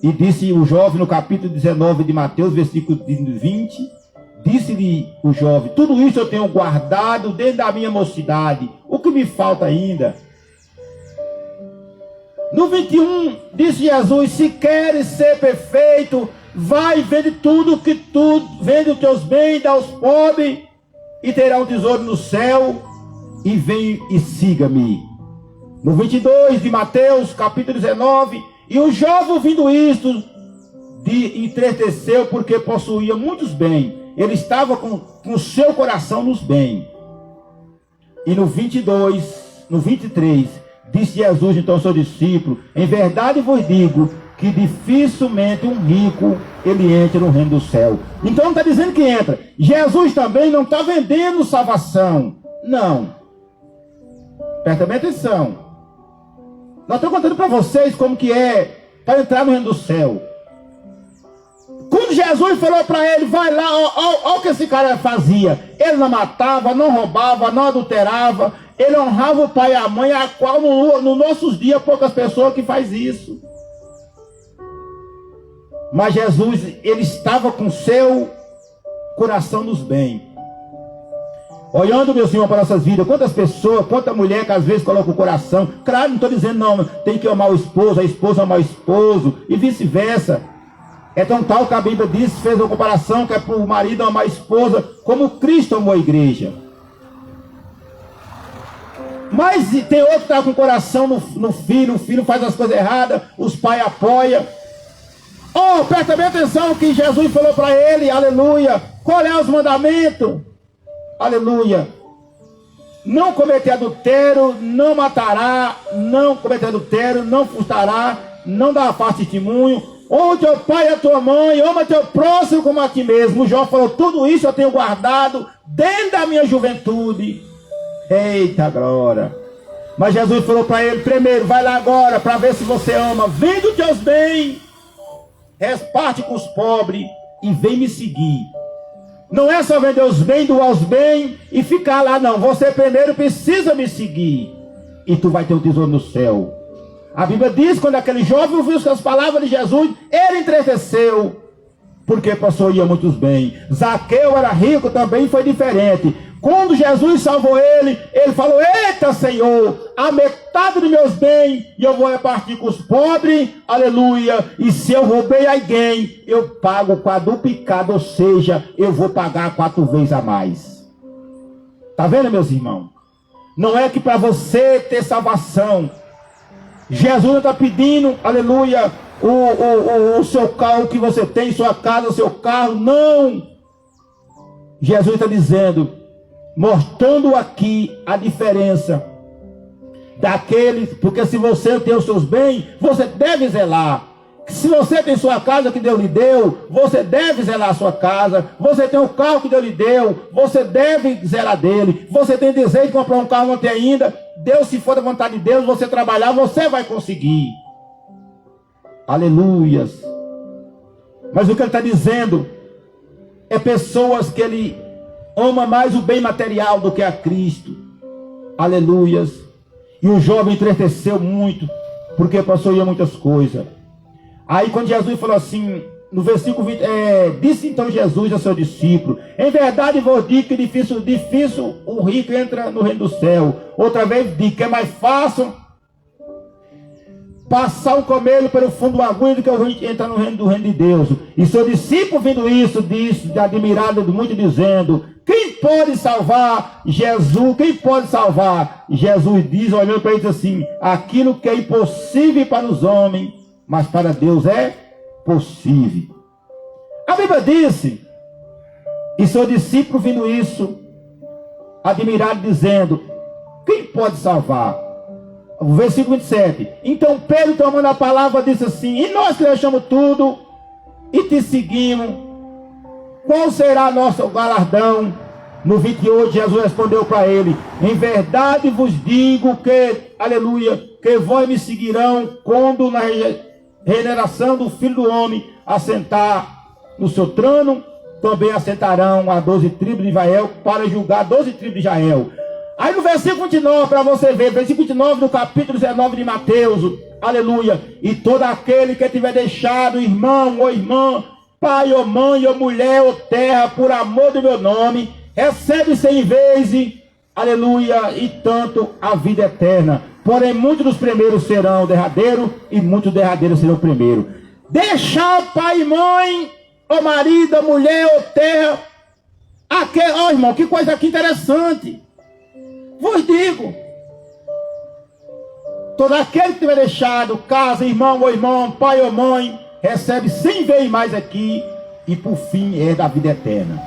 E disse o jovem no capítulo 19 de Mateus, versículo 20, disse-lhe o jovem: tudo isso eu tenho guardado desde a minha mocidade, o que me falta ainda? No 21, disse Jesus: se queres ser perfeito, vai, vende tudo que tu, vende os teus bens, dá aos pobres, e terá um tesouro no céu, e vem e siga-me. No 22 de Mateus, capítulo 19, e o jovem ouvindo isto, entristeceu, porque possuía muitos bens. Ele estava com o seu coração nos bens. E no 22, no 23, disse Jesus então ao seu discípulo: em verdade vos digo que dificilmente um rico ele entra no reino do céu. Então não está dizendo que entra. Jesus também não está vendendo salvação. Não. Presta bem atenção. Nós estamos contando para vocês como que é para entrar no reino do céu. Quando Jesus falou para ele: vai lá, olha o que esse cara fazia. Ele não matava, não roubava, não adulterava. Ele honrava o pai e a mãe, a qual nos nossos dias poucas pessoas que faz isso. Mas Jesus, ele estava com seu coração nos bens. Olhando, meu Senhor, para nossas vidas, quantas pessoas, quanta mulher que às vezes coloca o coração. Claro, não estou dizendo não, tem que amar o esposo, a esposa amar o esposo, e vice-versa. É tão tal que a Bíblia diz, fez uma comparação, que é para o marido amar a esposa, como Cristo amou a igreja. Mas tem outro que está com o coração no filho, o filho faz as coisas erradas, os pais apoiam. Oh, presta bem atenção que Jesus falou para ele, aleluia, qual é os mandamentos? Aleluia. não cometer adultério, não matará, não cometer adultério, não furtará, não dará falso testemunho, honra teu pai e a tua mãe, ama teu próximo como a ti mesmo. Jó falou, tudo isso eu tenho guardado desde a minha juventude. Eita glória! Mas Jesus falou para ele, primeiro, vai lá agora para ver se você ama, vende os teus bens, reparte com os pobres e vem me seguir. Não é só vender os bens, doar os bens e ficar lá, não. Você primeiro precisa me seguir e tu vai ter um tesouro no céu. A Bíblia diz, quando aquele jovem ouviu as palavras de Jesus, ele entristeceu, porque possuía muitos bens. Zaqueu era rico também, foi diferente. Quando Jesus salvou ele, ele falou, eita Senhor, a metade dos meus bens e eu vou repartir com os pobres, aleluia, e se eu roubei alguém, eu pago quadruplicado, ou seja, eu vou pagar 4 vezes a mais. Está vendo, meus irmãos? Não é que para você ter salvação, Jesus está pedindo, aleluia, o seu carro que você tem, sua casa, seu carro, não. Jesus está dizendo, mostrando aqui a diferença daqueles, porque se você tem os seus bens, você deve zelar. Se você tem sua casa que Deus lhe deu, você deve zelar a sua casa. Você tem o carro que Deus lhe deu, você deve zelar dele. Você tem desejo de comprar um carro, não tem ainda, Deus, se for da vontade de Deus, você trabalhar, você vai conseguir. Aleluias. Mas o que ele está dizendo é pessoas que ele ama mais o bem material do que a Cristo. Aleluias. E o jovem entristeceu muito, porque possuía muitas coisas. Aí quando Jesus falou assim, no versículo 20, disse então Jesus a seu discípulo, em verdade vos digo que difícil o rico entra no reino do céu. Outra vez digo que é mais fácil passar um camelo pelo fundo do agulha do que o rico entrar no reino de Deus. E seu discípulo vendo isso, disse, admirado muito, dizendo, quem pode salvar? Jesus, quem pode salvar? Jesus diz, olhando para ele assim, aquilo que é impossível para os homens, mas para Deus é possível. A Bíblia disse, e seu discípulo vendo isso, admirado, dizendo, quem pode salvar? O versículo 27. Então Pedro, tomando a palavra, disse assim, e nós que deixamos tudo e te seguimos, qual será nosso galardão? No 28, Jesus respondeu para ele, em verdade vos digo que, aleluia, que vós me seguirão quando na regeneração do Filho do Homem assentar no seu trono, também assentarão a 12 tribos de Israel para julgar 12 tribos de Israel. Aí no versículo 29, para você ver, versículo 29 do capítulo 19 de Mateus, aleluia, e todo aquele que tiver deixado irmão ou irmã, pai ou mãe ou mulher ou terra, por amor do meu nome, recebe 100 vezes, aleluia, e tanto a vida eterna. Porém, muitos dos primeiros serão derradeiros, e muitos derradeiros serão primeiros. Deixar pai e mãe, ou marido, ou mulher, ou terra, ó irmão, que coisa aqui interessante. Vos digo, todo aquele que tiver deixado casa, irmão ou irmão, pai ou mãe, recebe 100 vezes mais aqui, e por fim é da vida eterna.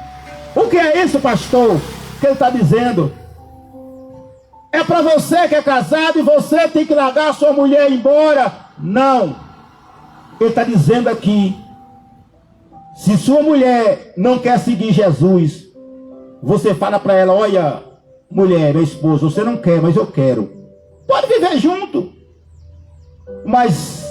O que é isso, pastor? Que ele está dizendo? É para você que é casado e você tem que largar a sua mulher e ir embora? Não. Ele está dizendo aqui, se sua mulher não quer seguir Jesus, você fala para ela, olha, mulher, minha esposa, você não quer, mas eu quero. Pode viver junto. Mas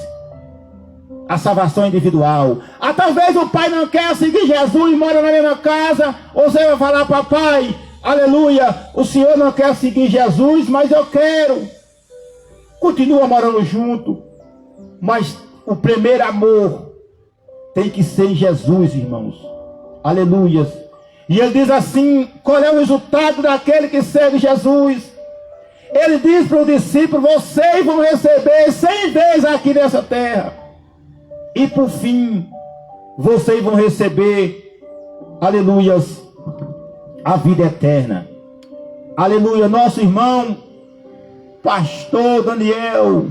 a salvação é individual. Talvez o pai não quer seguir Jesus e mora na mesma casa. Você vai falar, papai, aleluia, o senhor não quer seguir Jesus, mas eu quero. Continua morando junto. Mas o primeiro amor tem que ser em Jesus, irmãos. Aleluias. E ele diz assim, qual é o resultado daquele que segue Jesus? Ele diz para o discípulo, vocês vão receber 100 vezes aqui nessa terra. E por fim, vocês vão receber, aleluias, a vida eterna. Aleluia, nosso irmão, pastor Daniel,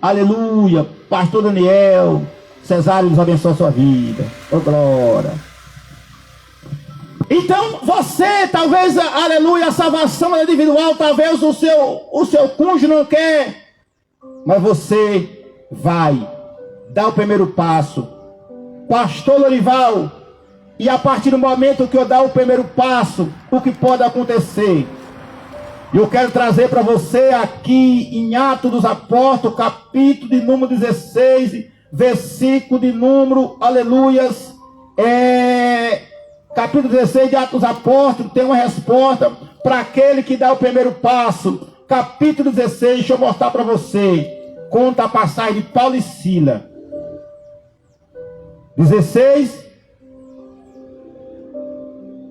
aleluia, pastor Daniel, Cesário nos abençoe a sua vida, oh glória. Então você, talvez, aleluia, a salvação é individual, talvez o seu cônjuge não quer, mas você vai dar o primeiro passo. Pastor Lorival, e a partir do momento que eu dar o primeiro passo, o que pode acontecer? Eu quero trazer para você aqui em Atos dos Apóstolos, capítulo de número 16, versículo de número, aleluias, capítulo 16 de Atos dos Apóstolos, tem uma resposta para aquele que dá o primeiro passo. Capítulo 16, deixa eu mostrar para você. Conta a passagem de Paulo e Sila. 16,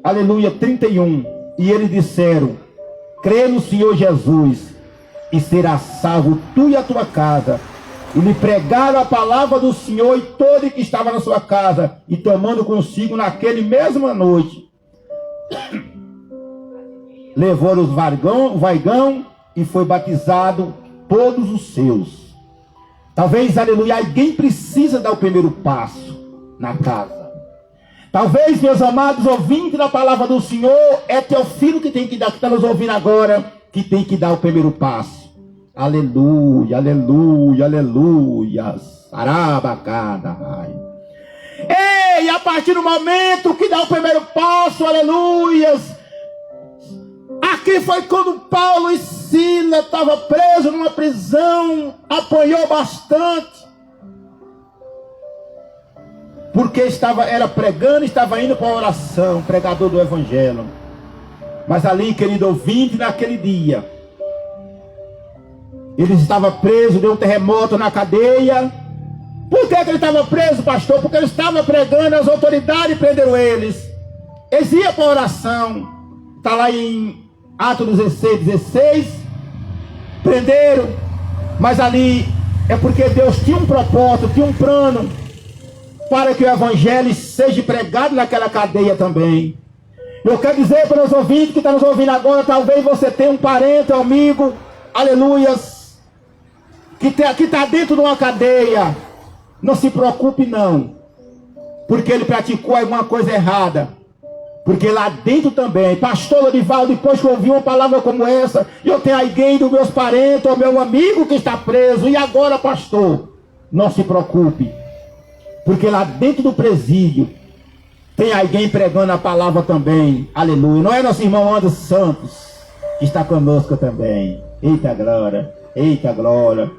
aleluia, 31. E eles disseram: crê no Senhor Jesus e será salvo tu e a tua casa. E lhe pregaram a palavra do Senhor e todo que estava na sua casa, e tomando consigo naquele mesma noite, levou o vaigão e foi batizado todos os seus. Talvez, aleluia, alguém precisa dar o primeiro passo na casa. Talvez, meus amados ouvintes da palavra do Senhor, é teu filho que tem que dar, que está nos ouvindo agora, que tem que dar o primeiro passo. Aleluia, aleluia, aleluia. Sarabacada. Ei, a partir do momento que dá o primeiro passo, aleluias. Aqui foi quando Paulo e Sila estavam presos numa prisão, apanhou bastante. Porque era pregando, estava indo para a oração, pregador do evangelho. Mas ali, querido ouvinte, naquele dia, ele estava preso, deu um terremoto na cadeia. Por que ele estava preso, pastor? Porque ele estava pregando, as autoridades prenderam eles. Eles iam para a oração. Está lá em Atos 16, prenderam. Mas ali é porque Deus tinha um propósito, tinha um plano para que o evangelho seja pregado naquela cadeia também. Eu quero dizer para os ouvintes que estão nos ouvindo agora, talvez você tenha um parente, um amigo, aleluias, que está dentro de uma cadeia. Não se preocupe não, porque ele praticou alguma coisa errada. Porque lá dentro também, pastor Lorival, depois que eu ouvi uma palavra como essa, eu tenho alguém dos meus parentes, ou meu amigo que está preso, e agora, pastor? Não se preocupe, porque lá dentro do presídio tem alguém pregando a palavra também. Aleluia. Não é nosso irmão Anderson Santos que está conosco também. Eita glória, eita glória.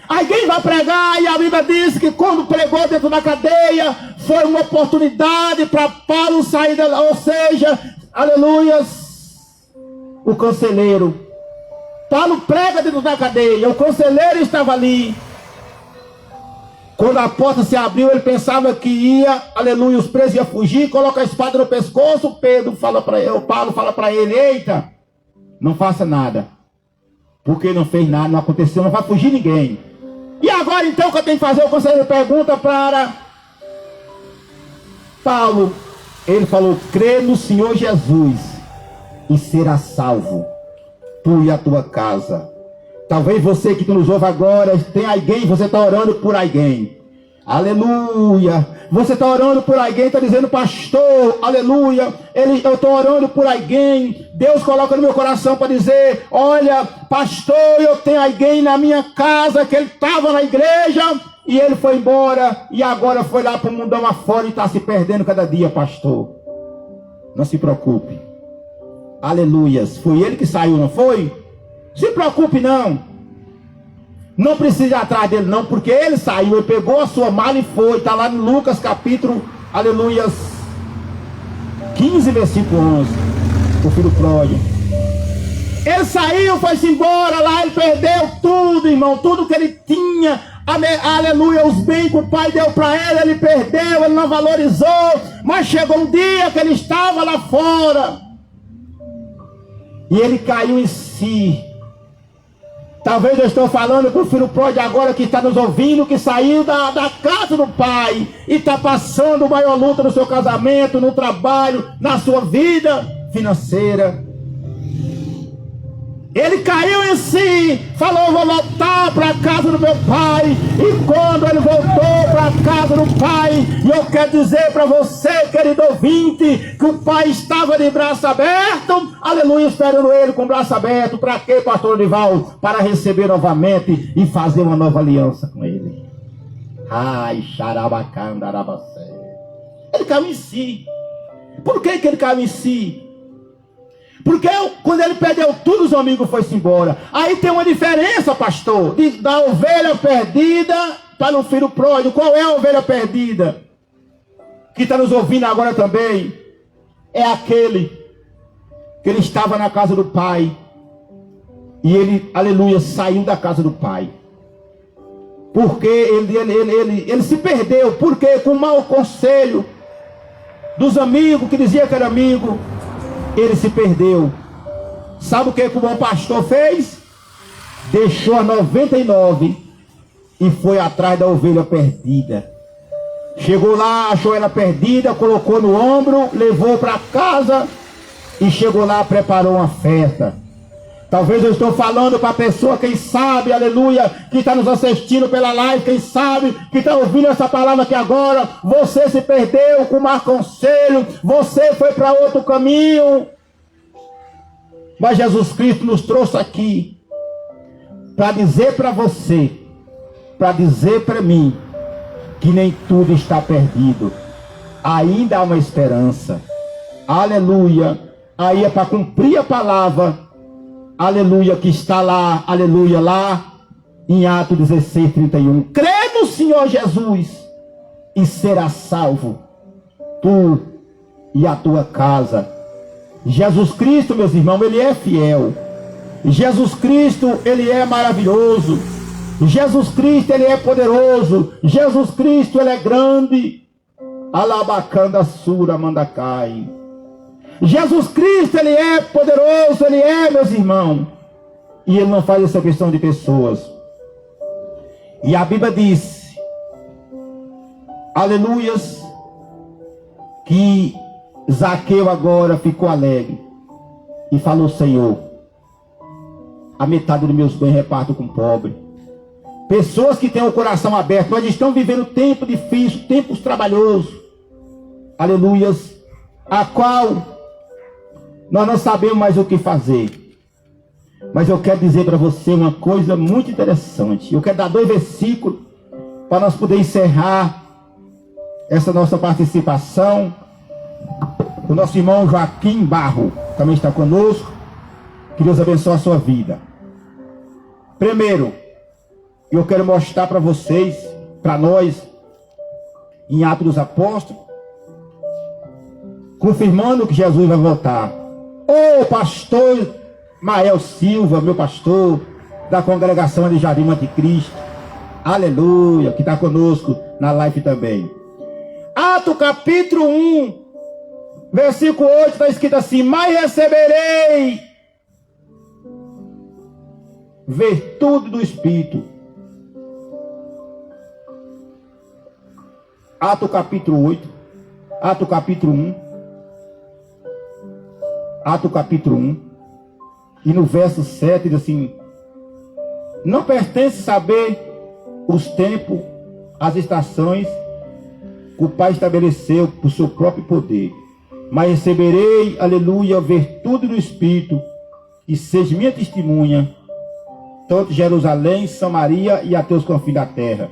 Alguém vai pregar, e a Bíblia diz que quando pregou dentro da cadeia, foi uma oportunidade para Paulo sair dela, ou seja, aleluias, o conselheiro. Paulo prega dentro da cadeia, o conselheiro estava ali. Quando a porta se abriu, ele pensava que ia, aleluia, os presos iam fugir, coloca a espada no pescoço. Paulo fala para ele: eita, não faça nada, porque não fez nada, não aconteceu, não vai fugir ninguém. E agora então o que eu tenho que fazer? O conselheiro pergunta para Paulo. Ele falou: crê no Senhor Jesus e será salvo tu e a tua casa. Talvez você que nos ouve agora, tem alguém, você está orando por alguém. Aleluia. Você está orando por alguém, está dizendo: pastor, aleluia, eu estou orando por alguém. Deus coloca no meu coração para dizer: olha, pastor, eu tenho alguém na minha casa que ele estava na igreja e ele foi embora e agora foi lá para o mundão afora e está se perdendo cada dia, pastor. Não se preocupe. Aleluias. Foi ele que saiu, não foi? Se preocupe não. Não precisa ir atrás dele não, porque ele saiu, ele pegou a sua mala e foi. Está lá no Lucas capítulo, aleluias, 15 versículo 11. O filho pródigo. Ele saiu, foi-se embora lá, ele perdeu tudo, irmão. Tudo que ele tinha, aleluia, os bens que o pai deu para ele perdeu, ele não valorizou. Mas chegou um dia que ele estava lá fora e ele caiu em si. Talvez eu estou falando para o filho pródigo agora que está nos ouvindo, que saiu da casa do pai e está passando maior luta no seu casamento, no trabalho, na sua vida financeira. Ele caiu em si, falou: vou voltar para a casa do meu pai. E quando ele voltou para a casa do pai, e eu quero dizer para você, querido ouvinte, que o pai estava de braço aberto, aleluia, esperando ele com o braço aberto. Para quê, pastor Olival? Para receber novamente e fazer uma nova aliança com ele. Ai, xarabacanda, arabacé. Ele caiu em si. Por que ele caiu em si? Porque quando ele perdeu tudo, os amigos foram-se embora. Aí tem uma diferença, pastor, da ovelha perdida para o filho pródigo. Qual é a ovelha perdida? Que está nos ouvindo agora também. É aquele que ele estava na casa do pai. E ele, aleluia, saiu da casa do pai. Porque ele se perdeu. Porque com mau conselho dos amigos, que dizia que era amigo, ele se perdeu. Sabe o que o bom pastor fez? Deixou a 99 e foi atrás da ovelha perdida. Chegou lá, achou ela perdida, colocou no ombro, levou para casa e chegou lá, preparou uma festa. Talvez eu estou falando para a pessoa, quem sabe, aleluia, que está nos assistindo pela live, quem sabe, que está ouvindo essa palavra aqui agora. Você se perdeu com mau conselho, você foi para outro caminho. Mas Jesus Cristo nos trouxe aqui para dizer para você, para dizer para mim, que nem tudo está perdido. Ainda há uma esperança. Aleluia. Aí é para cumprir a palavra, aleluia, que está lá, aleluia, lá em Atos 16:31. Crê no Senhor Jesus e será salvo, tu e a tua casa. Jesus Cristo, meus irmãos, ele é fiel. Jesus Cristo, ele é maravilhoso. Jesus Cristo, ele é poderoso. Jesus Cristo, ele é grande. Alabacanda sura mandacai. Jesus Cristo, ele é poderoso, ele é, meus irmãos. E ele não faz essa questão de pessoas. E a Bíblia diz, aleluias, que Zaqueu agora ficou alegre e falou: Senhor, a metade dos meus bens reparto com o pobre. Pessoas que têm o coração aberto, nós estamos vivendo tempo difícil, tempos trabalhosos, aleluias, a qual nós não sabemos mais o que fazer. Mas eu quero dizer para você uma coisa muito interessante. Eu quero dar 2 versículos para nós poder encerrar essa nossa participação. O nosso irmão Joaquim Barro também está conosco. Que Deus abençoe a sua vida. Primeiro, eu quero mostrar para vocês, para nós, em Atos dos Apóstolos, confirmando que Jesus vai voltar. Ô pastor Mael Silva, meu pastor da congregação de Jardim Anticristo, aleluia, que está conosco na live também. Atos capítulo 1, versículo 8, está escrito assim: mas receberei virtude do Espírito. Atos capítulo 8, Atos capítulo 1, Atos capítulo 1, e no verso 7 diz assim: não pertence saber os tempos, as estações que o Pai estabeleceu por seu próprio poder, mas receberei, aleluia, virtude do Espírito, e seja minha testemunha, tanto Jerusalém, Samaria e até os confins da terra.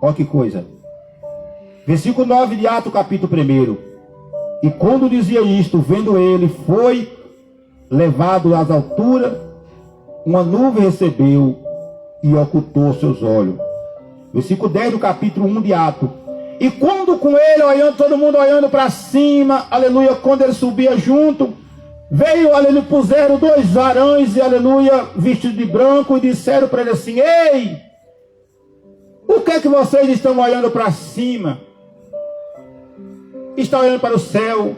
Olha que coisa. Versículo 9 de Atos capítulo 1. E quando dizia isto, vendo ele, foi levado às alturas, uma nuvem recebeu e ocultou seus olhos. Versículo 10 do capítulo 1 de Atos. E quando com ele, olhando, todo mundo olhando para cima, aleluia, quando ele subia junto, veio, aleluia, puseram 2 varões, e aleluia, vestidos de branco, e disseram para ele assim: ei, o que é que vocês estão olhando para cima? Está olhando para o céu.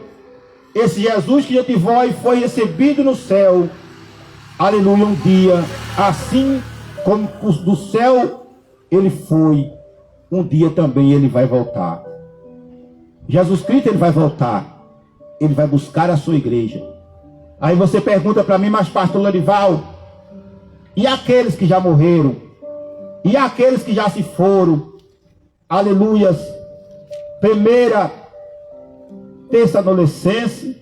Esse Jesus que de vós foi recebido no céu, aleluia, um dia, assim como do céu ele foi, um dia também ele vai voltar. Jesus Cristo, ele vai voltar. Ele vai buscar a sua igreja. Aí você pergunta para mim, mas pastor Lorival, e aqueles que já morreram? E aqueles que já se foram? Aleluias. Primeira Tessalonicenses,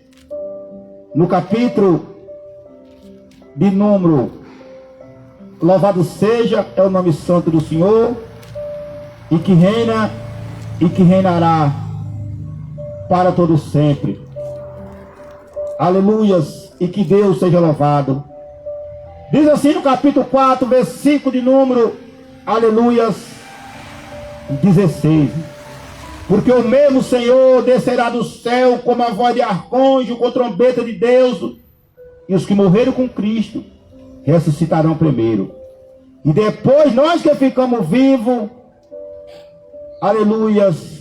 no capítulo de número, louvado seja é o nome santo do Senhor, e que reina e que reinará para todo sempre. Aleluias, e que Deus seja louvado. Diz assim no capítulo 4, versículo de número, aleluias, 16. Porque o mesmo Senhor descerá do céu como a voz de arcanjo, com trombeta de Deus, e os que morreram com Cristo ressuscitarão primeiro. E depois nós que ficamos vivos, aleluias,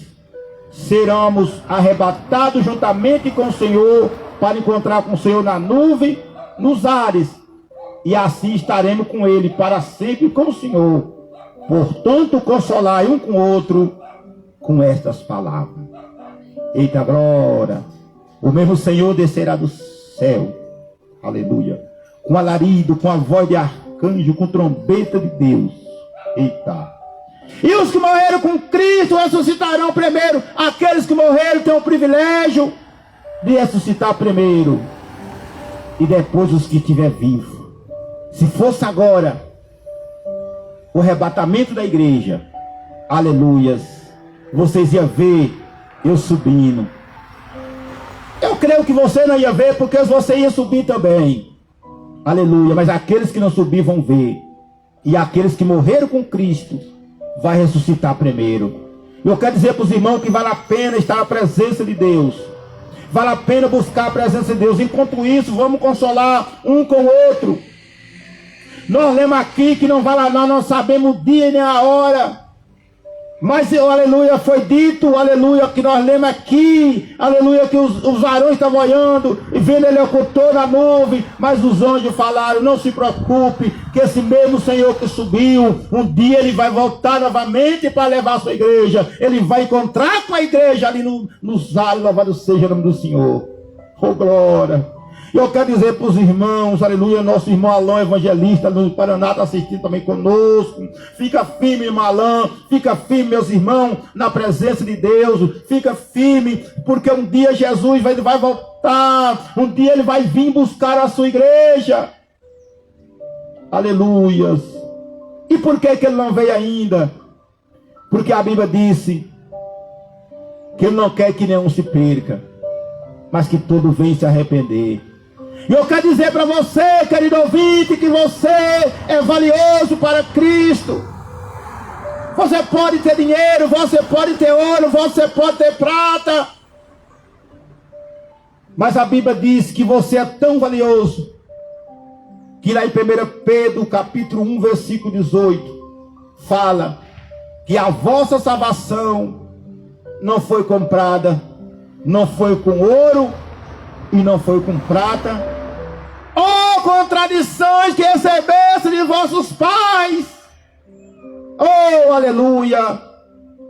seremos arrebatados juntamente com o Senhor, para encontrar com o Senhor na nuvem, nos ares, e assim estaremos com Ele para sempre com o Senhor. Portanto, consolai um com o outro com estas palavras. Eita glória! O mesmo Senhor descerá do céu, aleluia, com alarido, com a voz de arcanjo, com trombeta de Deus. Eita! E os que morreram com Cristo ressuscitarão primeiro. Aqueles que morreram têm o privilégio de ressuscitar primeiro, e depois os que estiver vivo. Se fosse agora o arrebatamento da igreja, aleluias, vocês iam ver eu subindo. Eu creio que você não ia ver, porque você ia subir também, aleluia. Mas aqueles que não subir vão ver, e aqueles que morreram com Cristo vai ressuscitar primeiro. Eu quero dizer para os irmãos que vale a pena estar na presença de Deus, vale a pena buscar a presença de Deus. Enquanto isso, vamos consolar um com o outro. Nós lemos aqui que não vale, nós não sabemos o dia nem a hora, mas aleluia, foi dito, aleluia, que nós lemos aqui, aleluia, que os varões estavam olhando e vendo ele ocultou na nuvem, mas os anjos falaram: não se preocupe, que esse mesmo Senhor que subiu, um dia ele vai voltar novamente para levar a sua igreja. Ele vai encontrar com a igreja ali nos ares, louvado seja o nome do Senhor. Oh glória! Eu quero dizer para os irmãos, aleluia, nosso irmão Alain, evangelista no Paraná, está assistindo também conosco. Fica firme, irmão Alain, fica firme, meus irmãos, na presença de Deus. Fica firme, porque um dia Jesus vai voltar, um dia ele vai vir buscar a sua igreja. Aleluias. E por que ele não veio ainda? Porque a Bíblia disse que ele não quer que nenhum se perca, mas que todo venha se arrepender. E eu quero dizer para você, querido ouvinte, que você é valioso para Cristo. Você pode ter dinheiro, você pode ter ouro, você pode ter prata, mas a Bíblia diz que você é tão valioso, que lá em 1 Pedro capítulo 1, versículo 18, fala que a vossa salvação não foi comprada, não foi com ouro e não foi com prata, ou contradições que recebesse de vossos pais. Oh, aleluia!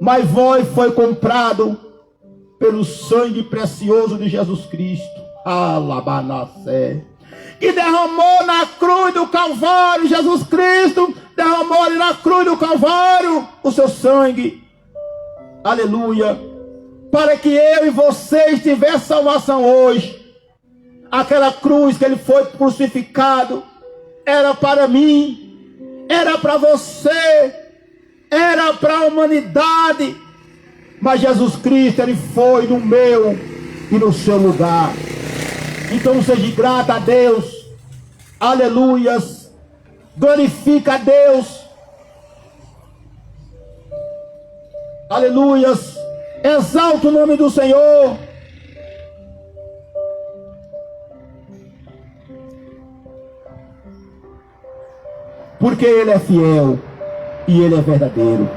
Mas vós foi comprado pelo sangue precioso de Jesus Cristo, Alabanassé, que derramou na cruz do Calvário. Jesus Cristo derramou ali na cruz do Calvário o seu sangue, aleluia, para que eu e você tivesse salvação hoje. Aquela cruz que ele foi crucificado era para mim, era para você, era para a humanidade, mas Jesus Cristo, ele foi no meu e no seu lugar. Então seja grato a Deus, aleluias, glorifica a Deus, aleluias, exalta o nome do Senhor. Porque Ele é fiel e Ele é verdadeiro.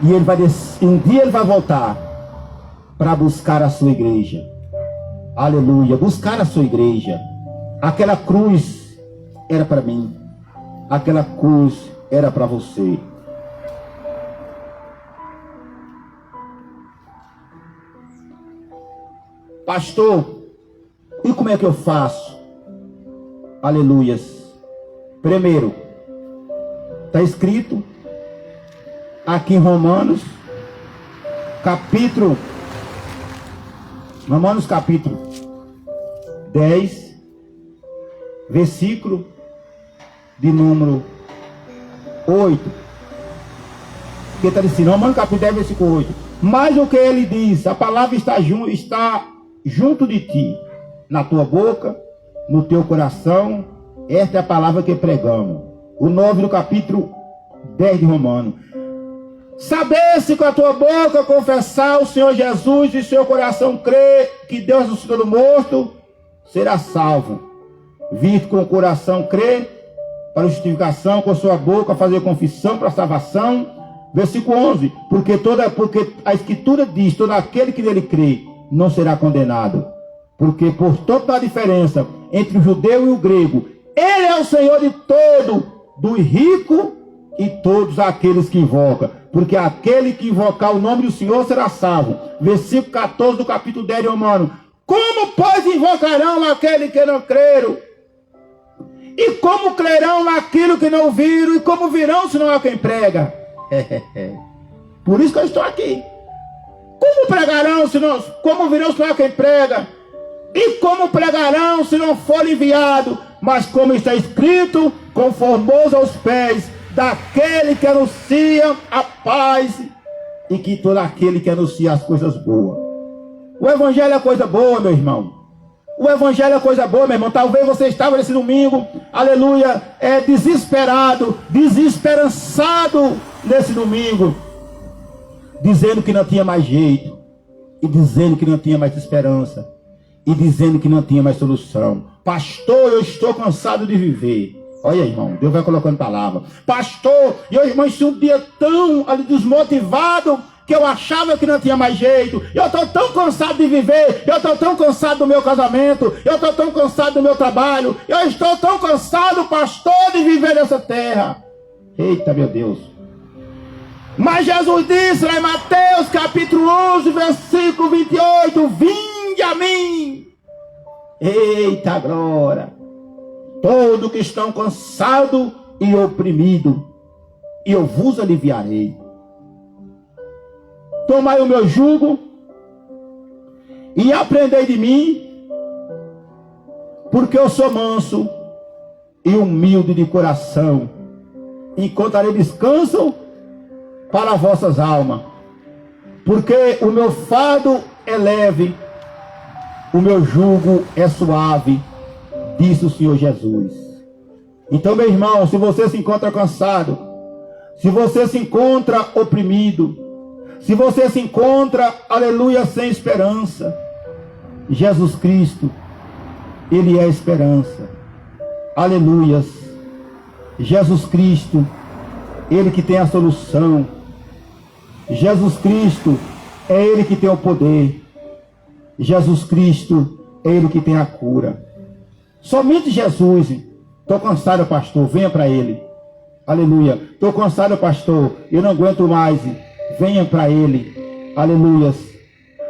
E Ele vai um dia Ele vai voltar para buscar a sua igreja. Aleluia, buscar a sua igreja. Aquela cruz era para mim, aquela cruz era para você. Pastor, e como é que eu faço Aleluias. Primeiro, está escrito aqui em Romanos capítulo 10, versículo de número 8. Que está dizendo, Romanos capítulo 10, versículo 8. Mas o que ele diz, a palavra está junto de ti, na tua boca, no teu coração. Esta é a palavra que pregamos. O 9 do capítulo 10 de Romanos. Saber-se com a tua boca confessar o Senhor Jesus e seu coração crer que Deus ressuscitou do morto, será salvo. Visto com o coração crer para justificação, com a sua boca fazer confissão para salvação. Versículo 11. Porque a Escritura diz, todo aquele que nele crê não será condenado. Porque por toda a diferença entre o judeu e o grego, ele é o Senhor de todo, do rico e todos aqueles que invocam. Porque aquele que invocar o nome do Senhor será salvo. Versículo 14 do capítulo 10 de Romanos. Como, pois, invocarão aquele que não creram? E como crerão naquilo que não viram? E como virão se não há quem prega? Por isso que eu estou aqui. Como pregarão se não... Como virão se não há quem prega? E como pregarão se não for enviado? Mas como está escrito, conformoso aos pés daquele que anuncia a paz e que todo aquele que anuncia as coisas boas. O evangelho é coisa boa, meu irmão. O evangelho é coisa boa, meu irmão. Talvez você estava nesse domingo, aleluia, desesperado, desesperançado nesse domingo, dizendo que não tinha mais jeito, e dizendo que não tinha mais esperança, e dizendo que não tinha mais solução. Pastor, eu estou cansado de viver. Olha, irmão, Deus vai colocando palavra. Pastor, eu, irmão, estive um dia tão desmotivado que eu achava que não tinha mais jeito. Eu estou tão cansado de viver. Eu estou tão cansado do meu casamento. Eu estou tão cansado do meu trabalho. Eu estou tão cansado, pastor, de viver nessa terra. Eita, meu Deus. Mas Jesus disse lá em Mateus capítulo 11, versículo 28, vinde a mim. Eita glória. Todos que estão cansados e oprimidos, e eu vos aliviarei. Tomai o meu jugo e aprendei de mim, porque eu sou manso e humilde de coração. Encontrarei descanso para vossas almas, porque o meu fardo é leve, o meu jugo é suave, disse o Senhor Jesus. Então, meu irmão, se você se encontra cansado, se você se encontra oprimido, se você se encontra, aleluia, sem esperança, Jesus Cristo, Ele é a esperança. Aleluias. Jesus Cristo, Ele que tem a solução. Jesus Cristo é Ele que tem o poder. Jesus Cristo é Ele que tem a cura. Somente Jesus. Estou cansado, pastor, venha para Ele. Aleluia. Estou cansado, pastor, eu não aguento mais. Venha para Ele. Aleluias.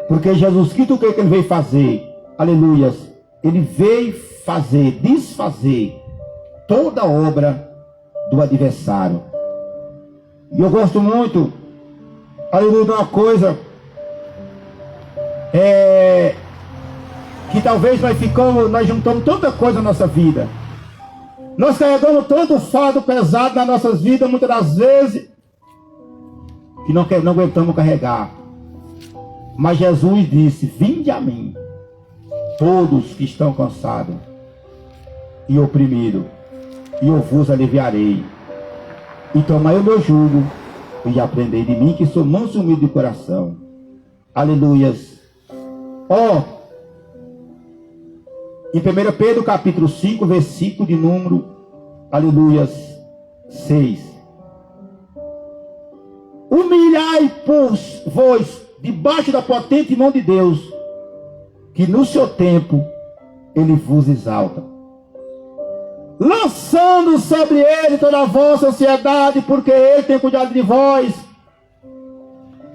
Porque Jesus Cristo, o que Ele veio fazer? Aleluias. Ele veio fazer, desfazer toda a obra do adversário. E eu gosto muito, aleluia, de uma coisa que talvez nós juntamos tanta coisa na nossa vida. Nós carregamos tanto fardo pesado nas nossas vidas, muitas das vezes, que não aguentamos carregar. Mas Jesus disse, vinde a mim, todos que estão cansados e oprimidos, e eu vos aliviarei. E tomai o meu jugo, e aprendei de mim, que sou manso e humilde de coração. Aleluias. Em 1 Pedro capítulo 5, versículo de número, aleluias, 6. Humilhai-vos vós debaixo da potente mão de Deus, que no seu tempo Ele vos exalta, lançando sobre Ele toda a vossa ansiedade, porque Ele tem cuidado de vós.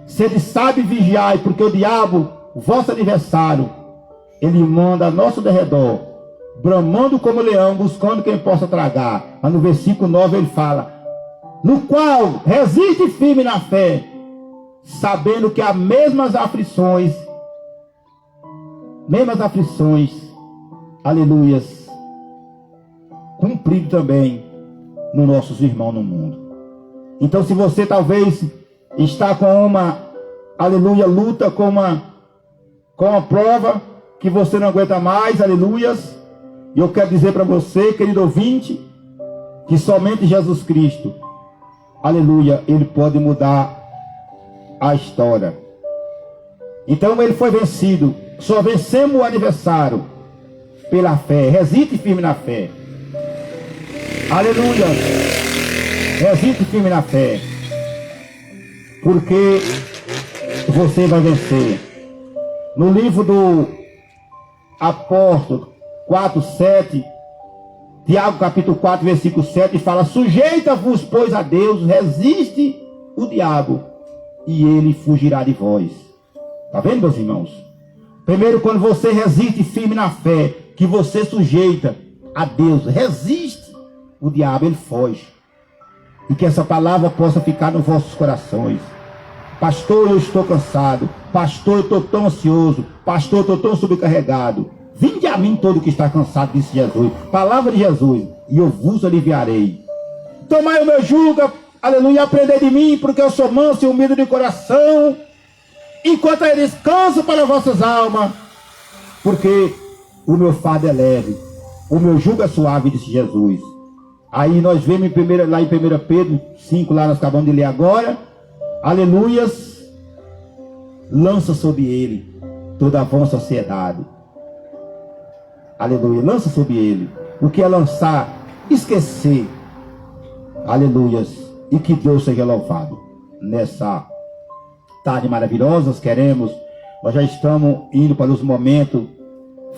Sede sábio e vigiai, porque o diabo, vosso adversário, ele manda a nosso derredor, bramando como leão, buscando quem possa tragar. Mas no versículo 9 ele fala: no qual resiste firme na fé, sabendo que as mesmas aflições, aleluias, cumprido também nos nossos irmãos no mundo. Então, se você talvez está com uma, aleluia, luta com uma prova que você não aguenta mais, aleluias, e eu quero dizer para você, querido ouvinte, que somente Jesus Cristo, aleluia, ele pode mudar a história. Então ele foi vencido. Só vencemos o adversário pela fé. Resiste firme na fé. Aleluia. Resiste firme na fé, porque você vai vencer. No livro do apóstolo 4:7, Tiago capítulo 4 versículo 7 fala: sujeita-vos pois a Deus, resiste o diabo e ele fugirá de vós. Está vendo, meus irmãos? Primeiro, quando você resiste firme na fé, que você sujeita a Deus, resiste o diabo, ele foge. E que essa palavra possa ficar nos vossos corações. Pastor, eu estou cansado. Pastor, eu estou tão ansioso. Pastor, eu estou tão sobrecarregado. Vinde a mim todo que está cansado, disse Jesus. Palavra de Jesus, e eu vos aliviarei. Tomai o meu jugo, aleluia, aprendei de mim, porque eu sou manso e humilde de coração. Enquanto é descanso para vossas almas, porque o meu fardo é leve, o meu jugo é suave, disse Jesus. Aí nós vemos lá em 1 Pedro 5, lá nós acabamos de ler agora, aleluias, lança sobre ele toda a vossa ansiedade. Aleluia, lança sobre ele. O que é lançar? Esquecer. Aleluias. E que Deus seja louvado nessa tarde maravilhosa. Nós já estamos indo para os momentos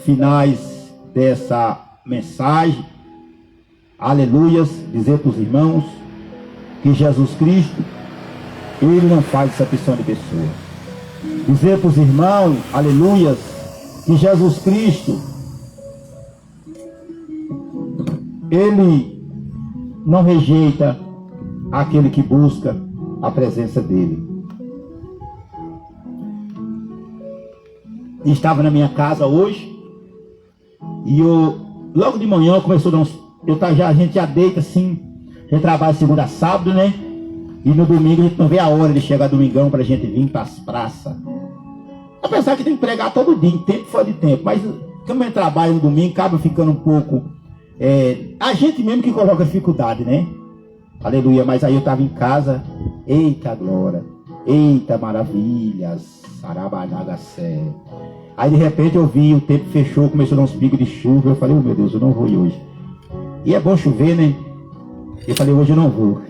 finais dessa mensagem. Aleluias. Dizer para os irmãos que Jesus Cristo, ele não faz acepção de pessoas. Dizer para os irmãos, aleluias, que Jesus Cristo, ele não rejeita aquele que busca a presença dele. Estava na minha casa hoje e logo de manhã começou a dar a gente já deita assim, a gente trabalha segunda a sábado, né? E no domingo a gente não vê a hora de chegar domingão para a gente vir para as praças. Apesar que tem que pregar todo dia, em tempo fora de tempo, mas como a gente trabalha no domingo, acaba ficando um pouco, a gente mesmo que coloca dificuldade, né? Aleluia. Mas aí eu estava em casa, eita glória, eita maravilhas, Sarabadagacé. Aí de repente eu vi, o tempo fechou, começou a dar uns pingos de chuva. Eu falei, oh meu Deus, eu não vou ir hoje. E é bom chover, né? Eu falei, hoje eu não vou.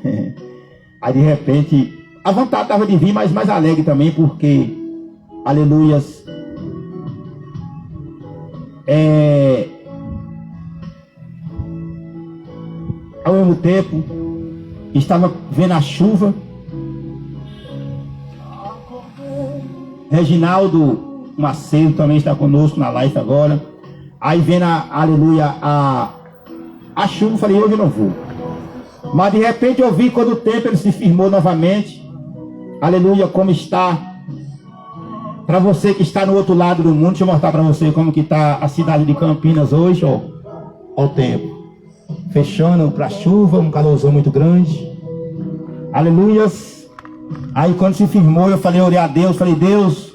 Aí de repente, a vontade estava de vir, mas mais alegre também, porque, aleluias, ao mesmo tempo, estava vendo a chuva. Reginaldo Macedo também está conosco na live agora. Aí vendo aleluia, a chuva, falei, hoje eu não vou. Mas de repente eu vi quando o tempo ele se firmou novamente. Aleluia, como está. Para você que está no outro lado do mundo, deixa eu mostrar para você como que está a cidade de Campinas hoje, ó. Ó o tempo. Fechando para a chuva, um calorzão muito grande. Aleluias. Aí quando se firmou, eu falei, orei a Deus, falei, Deus,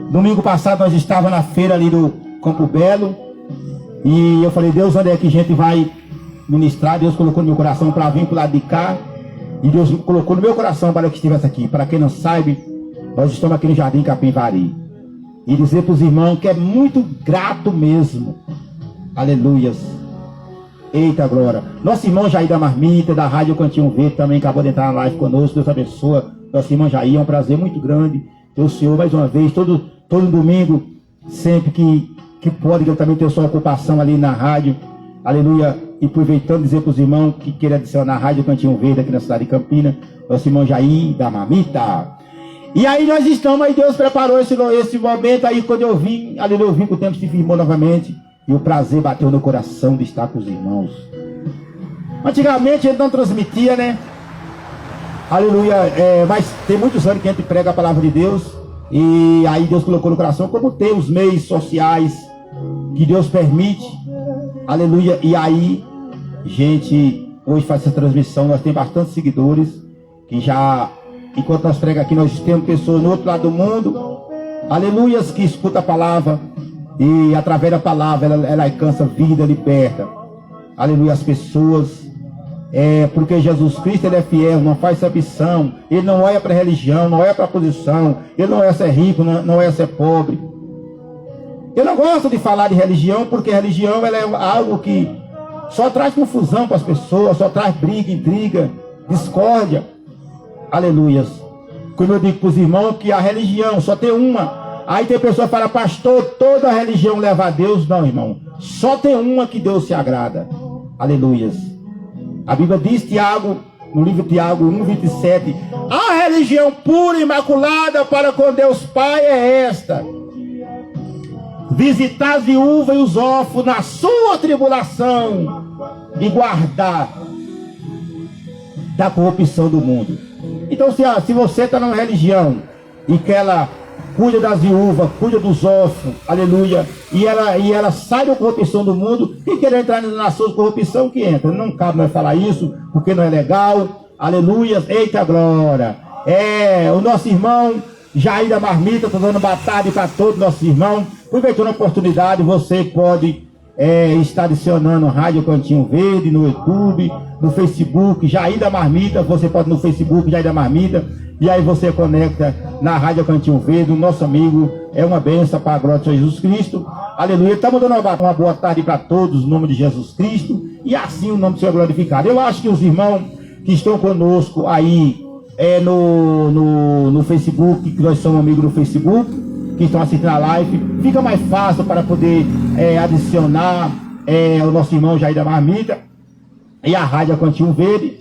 domingo passado nós estávamos na feira ali do Campo Belo. E eu falei, Deus, onde é que a gente vai ministrar? Deus colocou no meu coração para vir para o lado de cá. E Deus colocou no meu coração para que estivesse aqui. Para quem não sabe, nós estamos aqui no Jardim Capinvari. E dizer para os irmãos que é muito grato mesmo. Aleluias. Eita glória. Nosso irmão Jair da Marmita, da Rádio Cantinho Verde, também acabou de entrar na live conosco. Deus abençoa. Nosso irmão Jair, é um prazer muito grande ter o senhor mais uma vez, todo domingo, sempre que pode, ele também tem sua ocupação ali na rádio. Aleluia. E aproveitando dizer para os irmãos que queiram adicionar a Rádio Cantinho Verde aqui na cidade de Campinas, nosso irmão Jair da Marmita. E aí nós estamos, aí Deus preparou esse momento aí, quando eu vim, aleluia, eu vim que o tempo se firmou novamente. E o prazer bateu no coração de estar com os irmãos. Antigamente ele não transmitia, né? Aleluia. Mas tem muitos anos que a gente prega a palavra de Deus. E aí Deus colocou no coração, como tem os meios sociais que Deus permite. Aleluia. E aí, gente, hoje faz essa transmissão. Nós temos bastante seguidores. Que já, enquanto nós pregamos aqui, nós temos pessoas no outro lado do mundo. Aleluias, que escuta a palavra. E através da palavra ela alcança vida, liberta. Aleluia, as pessoas. Porque Jesus Cristo ele é fiel, não faz acepção. Ele não olha para a religião, não olha para a posição. Ele não é ser rico, não é ser pobre. Eu não gosto de falar de religião, porque religião ela é algo que só traz confusão para as pessoas, só traz briga, intriga, discórdia. Aleluias. Como eu digo para os irmãos, que a religião só tem uma. Aí tem pessoa que fala, pastor, toda religião leva a Deus. Não, irmão. Só tem uma que Deus se agrada. Aleluias. A Bíblia diz, Tiago, no livro de Tiago 1:27, a religião pura e imaculada para com Deus Pai é esta: visitar as viúvas e os órfãos na sua tribulação e guardar da corrupção do mundo. Então, se você está numa religião e que ela cuida das viúvas, cuida dos órfãos, aleluia, e ela sai da corrupção do mundo, quem quer entrar na sua corrupção, que entra. Não cabe mais falar isso, porque não é legal, aleluia, eita glória. O nosso irmão Jair da Marmita, estou dando boa tarde para todos os nossos irmãos. Aproveitando a oportunidade, você pode estar adicionando Rádio Cantinho Verde no YouTube, no Facebook, Jair da Marmita. Você pode no Facebook, Jair da Marmita, e aí você conecta na Rádio Cantinho Verde. O nosso amigo é uma bênção para a glória de Jesus Cristo. Aleluia. Estamos dando uma boa tarde para todos, no nome de Jesus Cristo, e assim o nome do Senhor é glorificado. Eu acho que os irmãos que estão conosco aí no Facebook, que nós somos amigos no Facebook, que estão assistindo a live, fica mais fácil para poder adicionar o nosso irmão Jair da Marmita e a Rádio Cantinho Verde,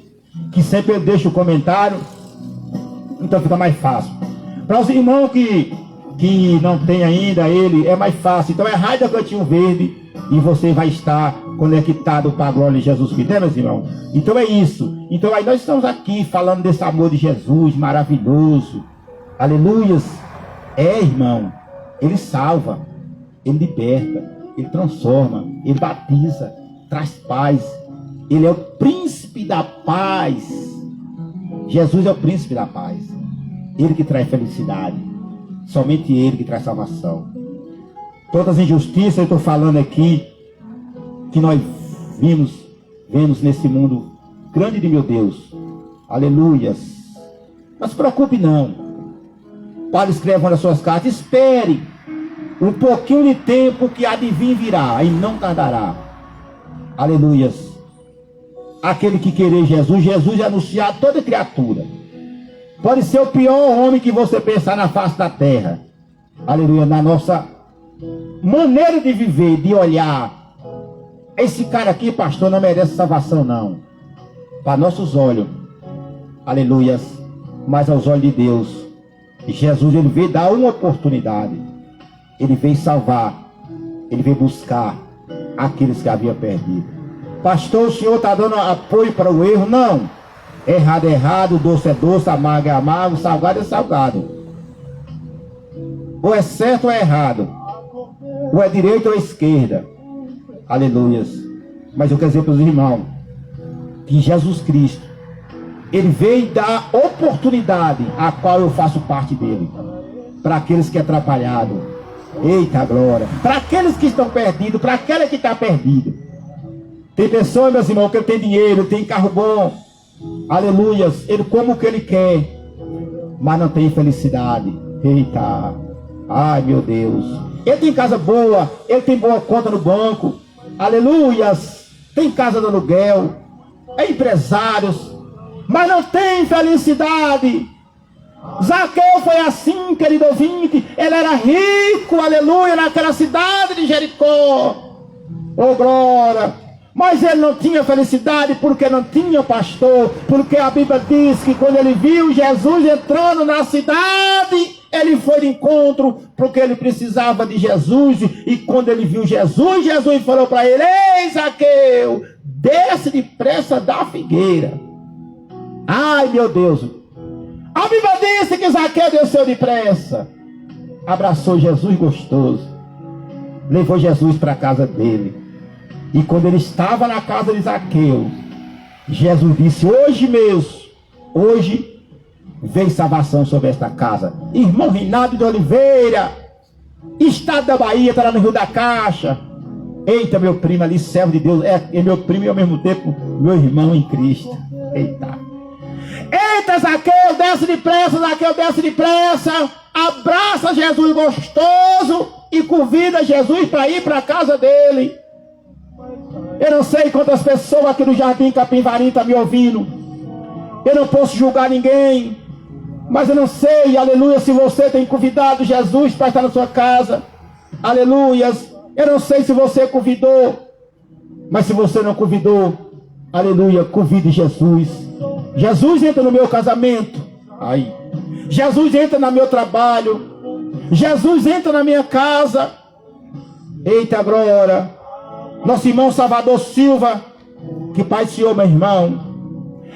que sempre deixa o comentário, então fica mais fácil. Para os irmãos que não tem ainda ele, é mais fácil. Então é Rádio Cantinho Verde e você vai estar conectado para a glória de Jesus Cristo, né, meus irmãos? Então é isso. Então aí nós estamos aqui falando desse amor de Jesus maravilhoso. Aleluias. Irmão, ele salva, ele liberta, ele transforma, ele batiza, traz paz. Ele é o príncipe da paz. Jesus é o príncipe da paz. Ele que traz felicidade. Somente ele que traz salvação. Todas as injustiças, eu estou falando aqui, que nós vemos nesse mundo grande de meu Deus. Aleluias. Não se preocupe não. Paulo escreve uma das suas cartas: espere um pouquinho de tempo, que há de vir virá e não tardará. Aleluias. Aquele que querer Jesus é anunciar a toda criatura. Pode ser o pior homem que você pensar na face da terra. Aleluia. Na nossa maneira de viver, de olhar, esse cara aqui, pastor, não merece salvação não. Para nossos olhos, aleluias, mas aos olhos de Deus, Jesus, ele veio dar uma oportunidade. Ele veio salvar. Ele veio buscar aqueles que haviam perdido. Pastor, o senhor está dando apoio para o erro? Não. Errado é errado, doce é doce, amargo é amargo, salgado é salgado. Ou é certo ou é errado. Ou é direita ou é esquerda. Aleluias. Mas eu quero dizer para os irmãos que Jesus Cristo, ele veio dar oportunidade, a qual eu faço parte dele, para aqueles que é atrapalhado. Eita glória. Para aqueles que estão perdidos, para aquele que está perdido. Tem pessoas, meus irmãos, que ele tem dinheiro, ele tem carro bom, aleluias, ele come o que ele quer, mas não tem felicidade. Eita, ai meu Deus. Ele tem casa boa, ele tem boa conta no banco, aleluias, tem casa de aluguel, é empresários, mas não tem felicidade. Zaqueu foi assim, querido ouvinte. Ele era rico, aleluia, naquela cidade de Jericó, oh glória. Mas ele não tinha felicidade, porque não tinha pastor. Porque a Bíblia diz que quando ele viu Jesus entrando na cidade, Ele foi de encontro porque ele precisava de Jesus. E quando ele viu Jesus, Jesus falou para ele: ei, Zaqueu, desce depressa da figueira. Ai, meu Deus. A Bíblia disse que Zaqueu desceu depressa. Abraçou Jesus gostoso. Levou Jesus para a casa dele. E quando ele estava na casa de Zaqueu, Jesus disse: hoje mesmo, hoje vem salvação sobre esta casa. Irmão Reinaldo de Oliveira, estado da Bahia, está lá no Rio da Caixa. Eita, meu primo ali, servo de Deus, é meu primo e ao mesmo tempo meu irmão em Cristo. Eita, Zaqueu, desce depressa, Zaqueu, desce depressa. Abraça Jesus gostoso e convida Jesus para ir para a casa dele. Eu não sei quantas pessoas aqui no Jardim Capinvarim estão me ouvindo. Eu não posso julgar ninguém. Mas eu não sei, aleluia, se você tem convidado Jesus para estar na sua casa. Aleluias. Eu não sei se você convidou. Mas se você não convidou, aleluia, convide Jesus. Jesus entra no meu casamento. Ai. Jesus entra no meu trabalho. Jesus entra na minha casa. Eita glória. Nosso irmão Salvador Silva, que Pai Senhor, meu irmão.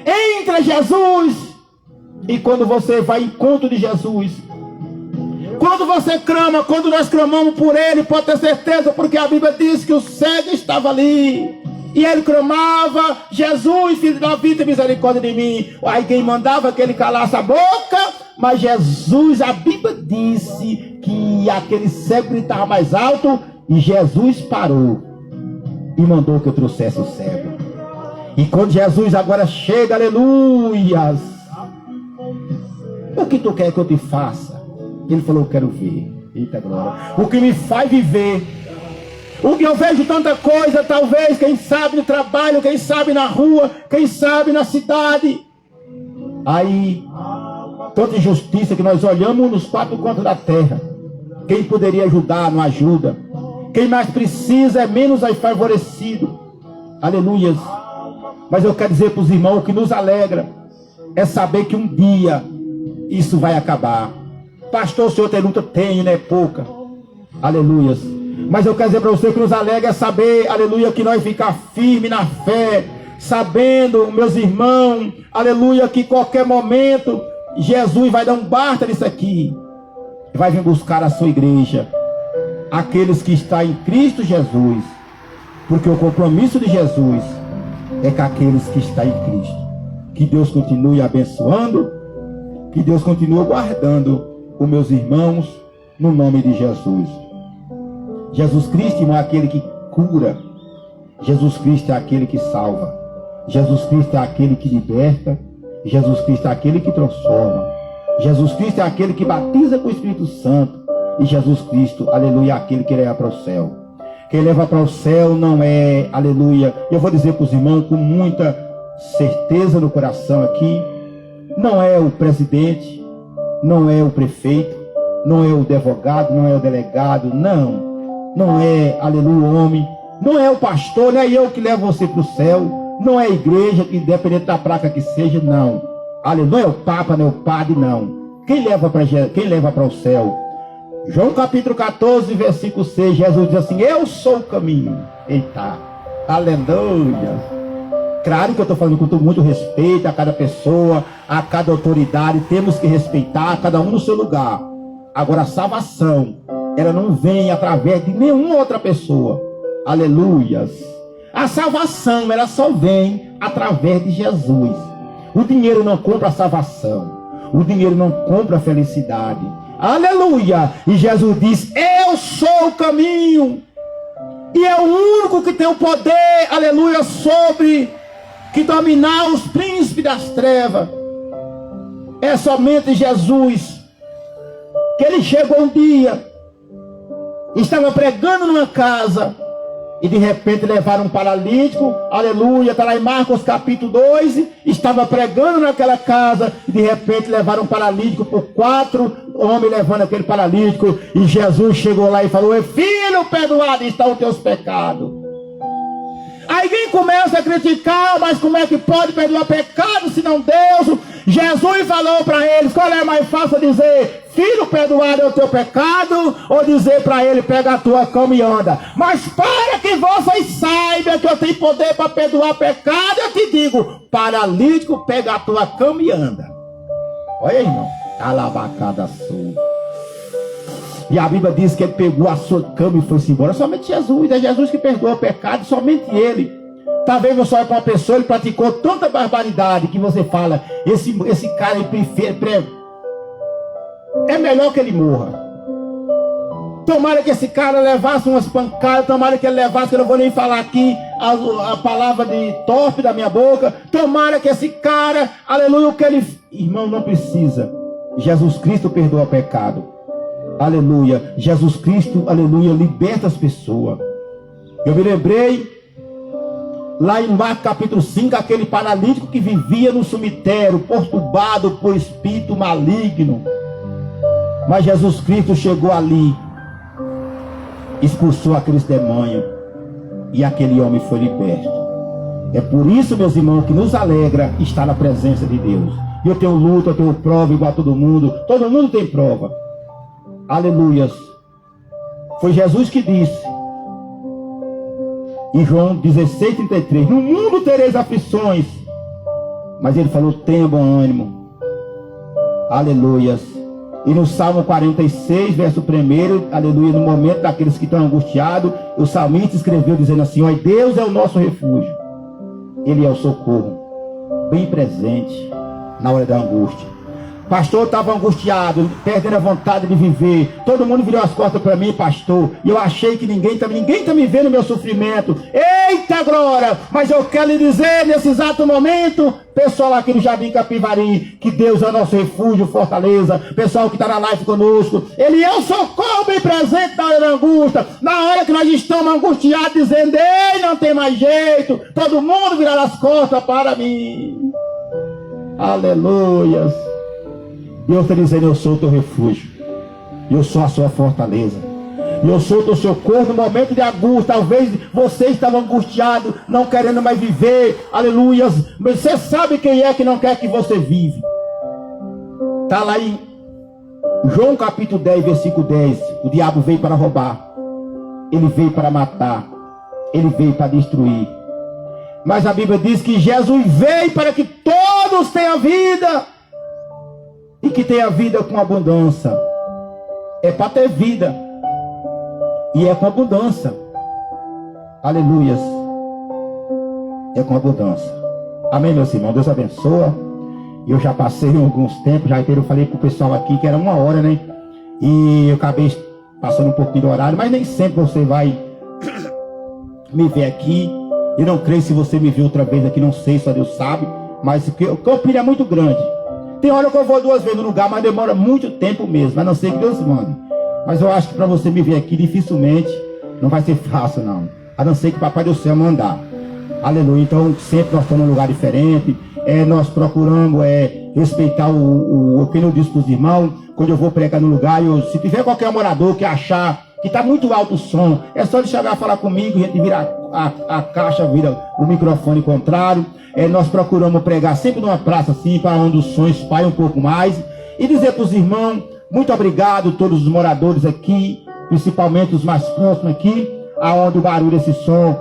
Entra Jesus. E quando você vai em encontro de Jesus, quando você clama, quando nós clamamos por ele, pode ter certeza, porque a Bíblia diz que o cego estava ali. E ele clamava: Jesus, filho de Davi, tem misericórdia de mim. Aí quem mandava que ele calasse a boca, mas Jesus, a Bíblia disse que aquele cego gritava mais alto, e Jesus parou e mandou que eu trouxesse o cego. E quando Jesus agora chega, aleluias, o que tu quer que eu te faça? Ele falou: eu quero ver. Eita glória. O que me faz viver. O que eu vejo tanta coisa, talvez, quem sabe no trabalho, quem sabe na rua, quem sabe na cidade. Aí, tanta injustiça que nós olhamos nos quatro cantos da terra. Quem poderia ajudar, não ajuda. Quem mais precisa é menos favorecido. Aleluias. Mas eu quero dizer para os irmãos, o que nos alegra é saber que um dia isso vai acabar. Pastor, o senhor tem luta? Tenho, não é pouca. Aleluias. Mas eu quero dizer para você que nos alegra é saber, aleluia, que nós ficar firme na fé, sabendo, meus irmãos, aleluia, que qualquer momento Jesus vai dar um basta nisso aqui. Vai vir buscar a sua igreja, aqueles que estão em Cristo Jesus. Porque o compromisso de Jesus é com aqueles que estão em Cristo. Que Deus continue abençoando, que Deus continue guardando os meus irmãos, no nome de Jesus. Jesus Cristo, irmão, é aquele que cura. Jesus Cristo é aquele que salva. Jesus Cristo é aquele que liberta. Jesus Cristo é aquele que transforma. Jesus Cristo é aquele que batiza com o Espírito Santo. E Jesus Cristo, aleluia, é aquele que leva para o céu. Quem leva para o céu não é, aleluia, eu vou dizer para os irmãos com muita certeza no coração aqui, não é o presidente, não é o prefeito, não é o advogado, não é o delegado, não é, aleluia, o homem, não é o pastor, não é eu que levo você para o céu, não é a igreja, que independente da placa que seja, não. Aleluia, não é o papa, não é o padre, não. Quem leva para o céu? João capítulo 14, versículo 6, Jesus diz assim: eu sou o caminho. Eita, aleluia. Claro que eu estou falando com muito respeito a cada pessoa, a cada autoridade, temos que respeitar cada um no seu lugar. Agora a salvação, ela não vem através de nenhuma outra pessoa. Aleluias. A salvação, ela só vem através de Jesus. O dinheiro não compra a salvação. O dinheiro não compra a felicidade. Aleluia. E Jesus diz: eu sou o caminho. E é o único que tem o poder, aleluia, sobre que dominar os príncipes das trevas. É somente Jesus. Que ele chegou um dia, estava pregando numa casa, e de repente levaram um paralítico, aleluia, está lá em Marcos capítulo 2, estava pregando naquela casa, e de repente levaram um paralítico, por 4 homens levando aquele paralítico, e Jesus chegou lá e falou: filho, perdoado estão os teus pecados. Alguém começa a criticar, mas como é que pode perdoar pecado se não Deus? Jesus falou para eles, qual é mais fácil dizer, filho, perdoado é o teu pecado, ou dizer para ele, pega a tua cama e anda? Mas para que vocês saibam que eu tenho poder para perdoar pecado, eu te digo, paralítico, pega a tua cama e anda. Olha aí, irmão, alabacada sua. E a Bíblia diz que ele pegou a sua cama e foi-se embora. Somente Jesus, é Jesus que perdoa o pecado, somente ele. Talvez você olhe para uma pessoa, ele praticou tanta barbaridade que você fala, esse cara é melhor que ele morra. Tomara que esse cara levasse umas pancadas, tomara que ele levasse, que eu não vou nem falar aqui a palavra de torpe da minha boca. Tomara que esse cara, aleluia, o que ele... Irmão, não precisa. Jesus Cristo perdoa o pecado. Aleluia, Jesus Cristo, aleluia, liberta as pessoas. Eu me lembrei, lá em Marcos capítulo 5, aquele paralítico que vivia no cemitério, perturbado por espírito maligno. Mas Jesus Cristo chegou ali, expulsou aqueles demônios, e aquele homem foi liberto. É por isso, meus irmãos, que nos alegra estar na presença de Deus. Eu tenho luta, eu tenho prova igual a todo mundo tem prova. Aleluias. Foi Jesus que disse em João 16:33, no mundo tereis aflições, mas ele falou, tenha bom ânimo. Aleluias. E no Salmo 46, verso 1, aleluia, no momento daqueles que estão angustiados, o salmista escreveu dizendo assim, ó, Deus é o nosso refúgio, ele é o socorro bem presente na hora da angústia. Pastor, estava angustiado, perdendo a vontade de viver. Todo mundo virou as costas para mim, pastor. E eu achei que ninguém está me vendo meu sofrimento. Eita glória! Mas eu quero lhe dizer, nesse exato momento, pessoal aqui no Jardim Capivari, que Deus é nosso refúgio, fortaleza. Pessoal que está na live conosco, ele é o socorro bem presente na hora da angústia. Na hora que nós estamos angustiados, dizendo, ei, não tem mais jeito. Todo mundo virar as costas para mim. Aleluias. Deus está dizendo, eu sou o teu refúgio, eu sou a sua fortaleza, eu sou o teu socorro no momento de angústia. Talvez você estava angustiado, não querendo mais viver, aleluias, mas você sabe quem é que não quer que você vive. Está lá em João capítulo 10, versículo 10, o diabo veio para roubar, ele veio para matar, ele veio para destruir, mas a Bíblia diz que Jesus veio para que todos tenham vida, e que tenha vida com abundância. É para ter vida, e é com abundância. Aleluias. É com abundância. Amém, meus irmãos, Deus abençoa. Eu já passei alguns tempos, eu falei pro pessoal aqui que era 1 hora, né? E eu acabei passando um pouquinho do horário, mas nem sempre você vai me ver aqui. Eu não creio se você me viu outra vez aqui, não sei, só Deus sabe. Mas o Campina é muito grande. Tem hora que eu vou 2 vezes no lugar, mas demora muito tempo mesmo, a não ser que Deus mande. Mas eu acho que para você me ver aqui, dificilmente, não vai ser fácil não. A não ser que o Papai do Céu mandar. Aleluia. Então, sempre nós estamos num lugar diferente. Nós procuramos respeitar o que eu disse para os irmãos. Quando eu vou pregar no lugar, se tiver qualquer morador que achar que está muito alto o som, é só ele chegar a falar comigo, a gente vira a caixa, vira o microfone contrário. Nós procuramos pregar sempre numa praça assim, para onde o som espalha um pouco mais. E dizer para os irmãos, muito obrigado, todos os moradores aqui, principalmente os mais próximos aqui, aonde o barulho desse som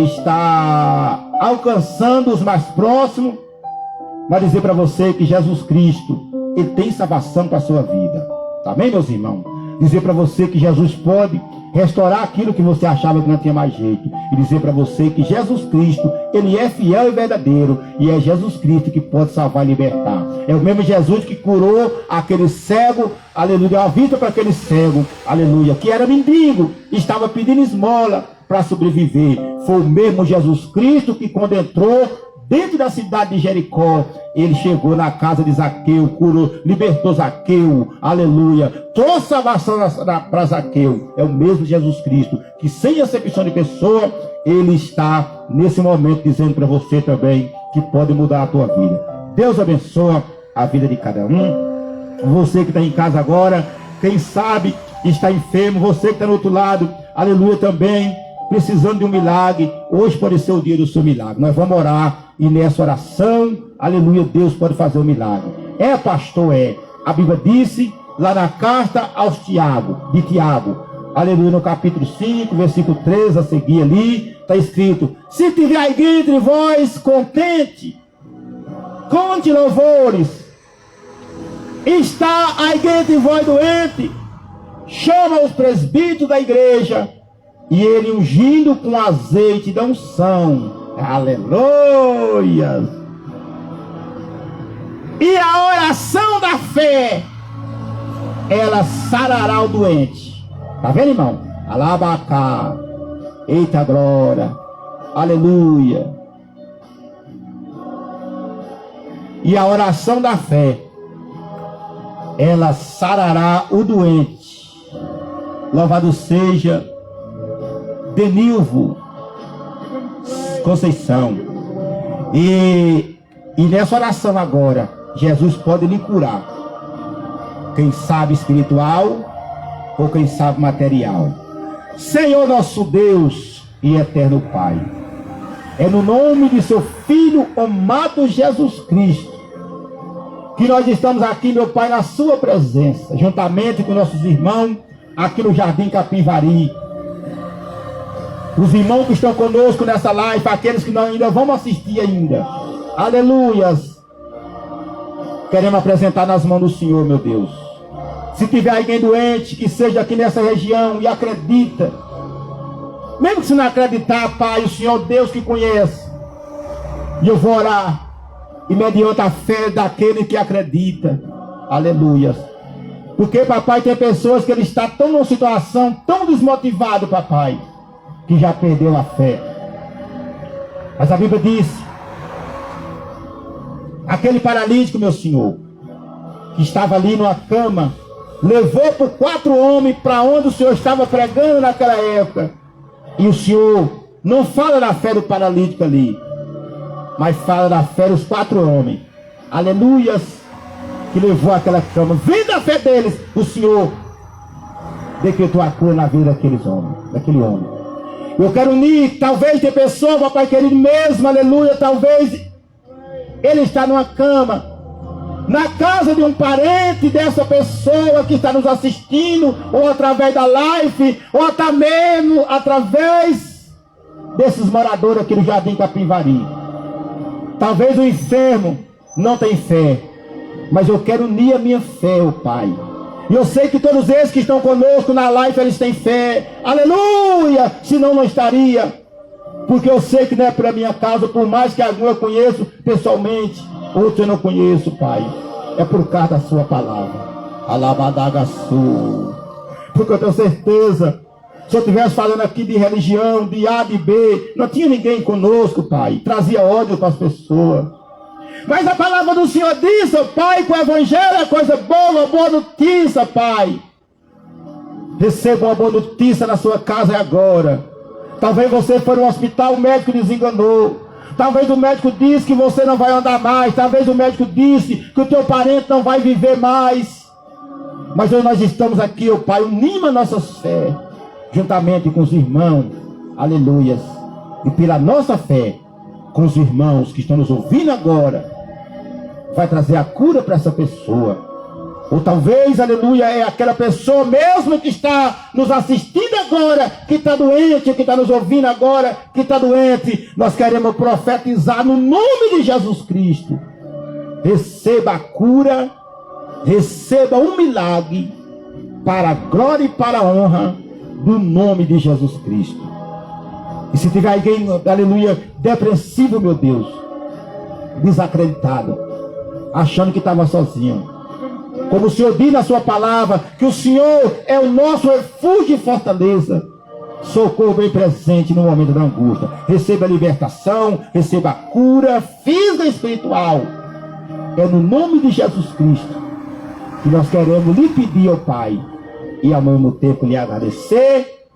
está alcançando os mais próximos. Mas dizer para você que Jesus Cristo, ele tem salvação para a sua vida. Amém, meus irmãos? Dizer para você que Jesus pode restaurar aquilo que você achava que não tinha mais jeito. E dizer para você que Jesus Cristo, ele é fiel e verdadeiro. E é Jesus Cristo que pode salvar e libertar. É o mesmo Jesus que curou aquele cego, aleluia, deu a vista para aquele cego, aleluia, que era mendigo, estava pedindo esmola para sobreviver. Foi o mesmo Jesus Cristo que, quando entrou dentro da cidade de Jericó, ele chegou na casa de Zaqueu, curou, libertou Zaqueu, aleluia, trouxe salvação para Zaqueu. É o mesmo Jesus Cristo, que sem acepção de pessoa, ele está nesse momento dizendo para você também, que pode mudar a tua vida. Deus abençoa a vida de cada um. Você que está em casa agora, quem sabe está enfermo, você que está no outro lado, aleluia também, precisando de um milagre, hoje pode ser o dia do seu milagre. Nós vamos orar e nessa oração, aleluia, Deus pode fazer o milagre. É, pastor, é. A Bíblia disse lá na carta aos de Tiago, aleluia, no capítulo 5, versículo 13, a seguir ali, está escrito: se tiver alguém entre vós contente, conte louvores. Está alguém entre vós doente, chama os presbíteros da igreja, e ele ungindo com azeite da unção. Aleluia! E a oração da fé, ela sarará o doente. Tá vendo, irmão? Alabacá. Eita glória. Aleluia. E a oração da fé, ela sarará o doente. Louvado seja Denilvo Conceição. E nessa oração agora, Jesus pode lhe curar. Quem sabe espiritual ou quem sabe material. Senhor nosso Deus e eterno Pai, é no nome de seu Filho amado Jesus Cristo que nós estamos aqui, meu Pai, na sua presença, juntamente com nossos irmãos aqui no Jardim Capivari. Os irmãos que estão conosco nessa live, aqueles que nós ainda vamos assistir ainda. Aleluias. Queremos apresentar nas mãos do Senhor, meu Deus. Se tiver alguém doente, que seja aqui nessa região e acredita. Mesmo que se não acreditar, Pai, o Senhor Deus que conhece. E eu vou orar. E mediante a fé daquele que acredita. Aleluia. Porque, papai, tem pessoas que ele está tão numa situação, tão desmotivado, papai, que já perdeu a fé. Mas a Bíblia diz: aquele paralítico, meu Senhor, que estava ali numa cama, levou por 4 homens para onde o Senhor estava pregando naquela época. E o Senhor não fala da fé do paralítico ali, mas fala da fé dos 4 homens. Aleluias. Que levou aquela cama. Vendo a fé deles, o Senhor decretou a cura na vida daquele homem. Eu quero unir, talvez tem pessoa, papai querido, mesmo, aleluia, talvez ele está numa cama, na casa de um parente dessa pessoa que está nos assistindo, ou através da live, ou até mesmo através desses moradores aqui do Jardim Capivari. Talvez o enfermo não tenha fé, mas eu quero unir a minha fé, ó Pai. E eu sei que todos esses que estão conosco na live, eles têm fé. Aleluia! Senão não estaria. Porque eu sei que não é pela minha causa, por mais que algum eu conheço pessoalmente, outro eu não conheço, Pai. É por causa da sua palavra. Alabadagaçu. Porque eu tenho certeza, se eu estivesse falando aqui de religião, de A, de B, não tinha ninguém conosco, Pai. Trazia ódio para as pessoas. Mas a palavra do Senhor diz, ó Pai, que o Evangelho é coisa boa, boa notícia, Pai. Receba uma boa notícia na sua casa agora. Talvez você foi no hospital, o médico desenganou. Talvez o médico disse que você não vai andar mais. Talvez o médico disse que o teu parente não vai viver mais. Mas hoje nós estamos aqui, ó Pai, unindo a nossa fé, juntamente com os irmãos, aleluias. E pela nossa fé, com os irmãos que estão nos ouvindo agora, vai trazer a cura para essa pessoa. Ou talvez, aleluia, é aquela pessoa mesmo que está nos assistindo agora, que está doente, que está nos ouvindo agora, que está doente. Nós queremos profetizar no nome de Jesus Cristo. Receba a cura, receba um milagre, para a glória e para a honra do nome de Jesus Cristo. E se tiver alguém, aleluia, depressivo, meu Deus, desacreditado, achando que estava sozinho, como o Senhor diz na sua palavra, que o Senhor é o nosso refúgio e fortaleza, socorro bem presente no momento da angústia. Receba a libertação, receba a cura física e espiritual. É no nome de Jesus Cristo que nós queremos lhe pedir ao Pai, e ao mesmo tempo lhe agradecer,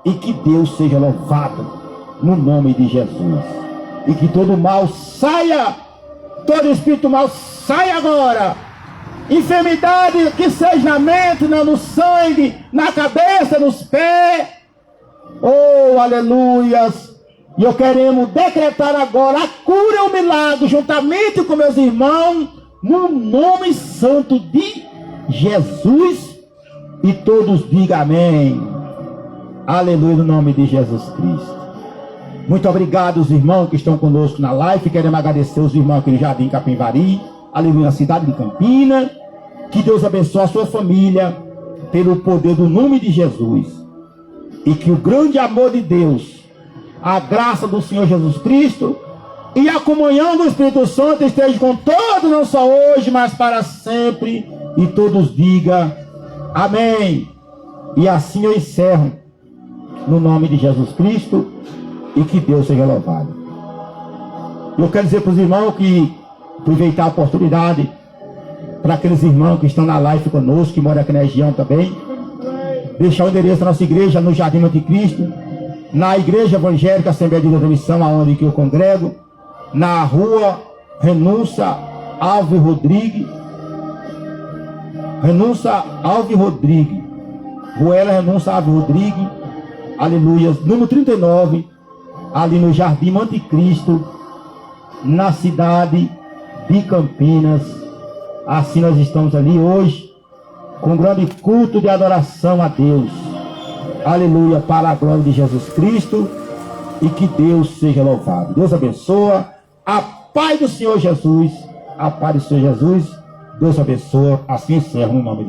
e que Deus seja louvado no nome de Jesus, e que todo mal saia, todo espírito mal saia agora. Enfermidade que seja na mente, no sangue, na cabeça, nos pés, Oh, aleluias! E eu queremos decretar agora a cura e o milagre, juntamente com meus irmãos, no nome santo de Jesus. E todos digam amém. Aleluia, no nome de Jesus Cristo. Muito obrigado os irmãos que estão conosco na live. Queremos agradecer os irmãos aqui no Jardim Capinvari, aleluia, na cidade de Campinas. Que Deus abençoe a sua família pelo poder do nome de Jesus. E que o grande amor de Deus, a graça do Senhor Jesus Cristo e a comunhão do Espírito Santo esteja com todos, não só hoje, mas para sempre. E todos digam amém. E assim eu encerro no nome de Jesus Cristo. E que Deus seja louvado. Eu quero dizer para os irmãos que aproveitar a oportunidade para aqueles irmãos que estão na live conosco, que moram aqui na região também, deixar o endereço da nossa igreja no Jardim Anticristo, na Igreja Evangélica Assembleia de Deus da Missão, aonde que eu congrego, na rua Renúncia Alves Rodrigues, Ruela Renúncia Alves Rodrigues, aleluia, número 39, ali no Jardim Anticristo, na cidade de Campinas. Assim nós estamos ali hoje, com um grande culto de adoração a Deus. Aleluia, para a glória de Jesus Cristo. E que Deus seja louvado. Deus abençoa. A paz do Senhor Jesus. A paz do Senhor Jesus. Deus abençoa. Assim encerra no nome de Jesus.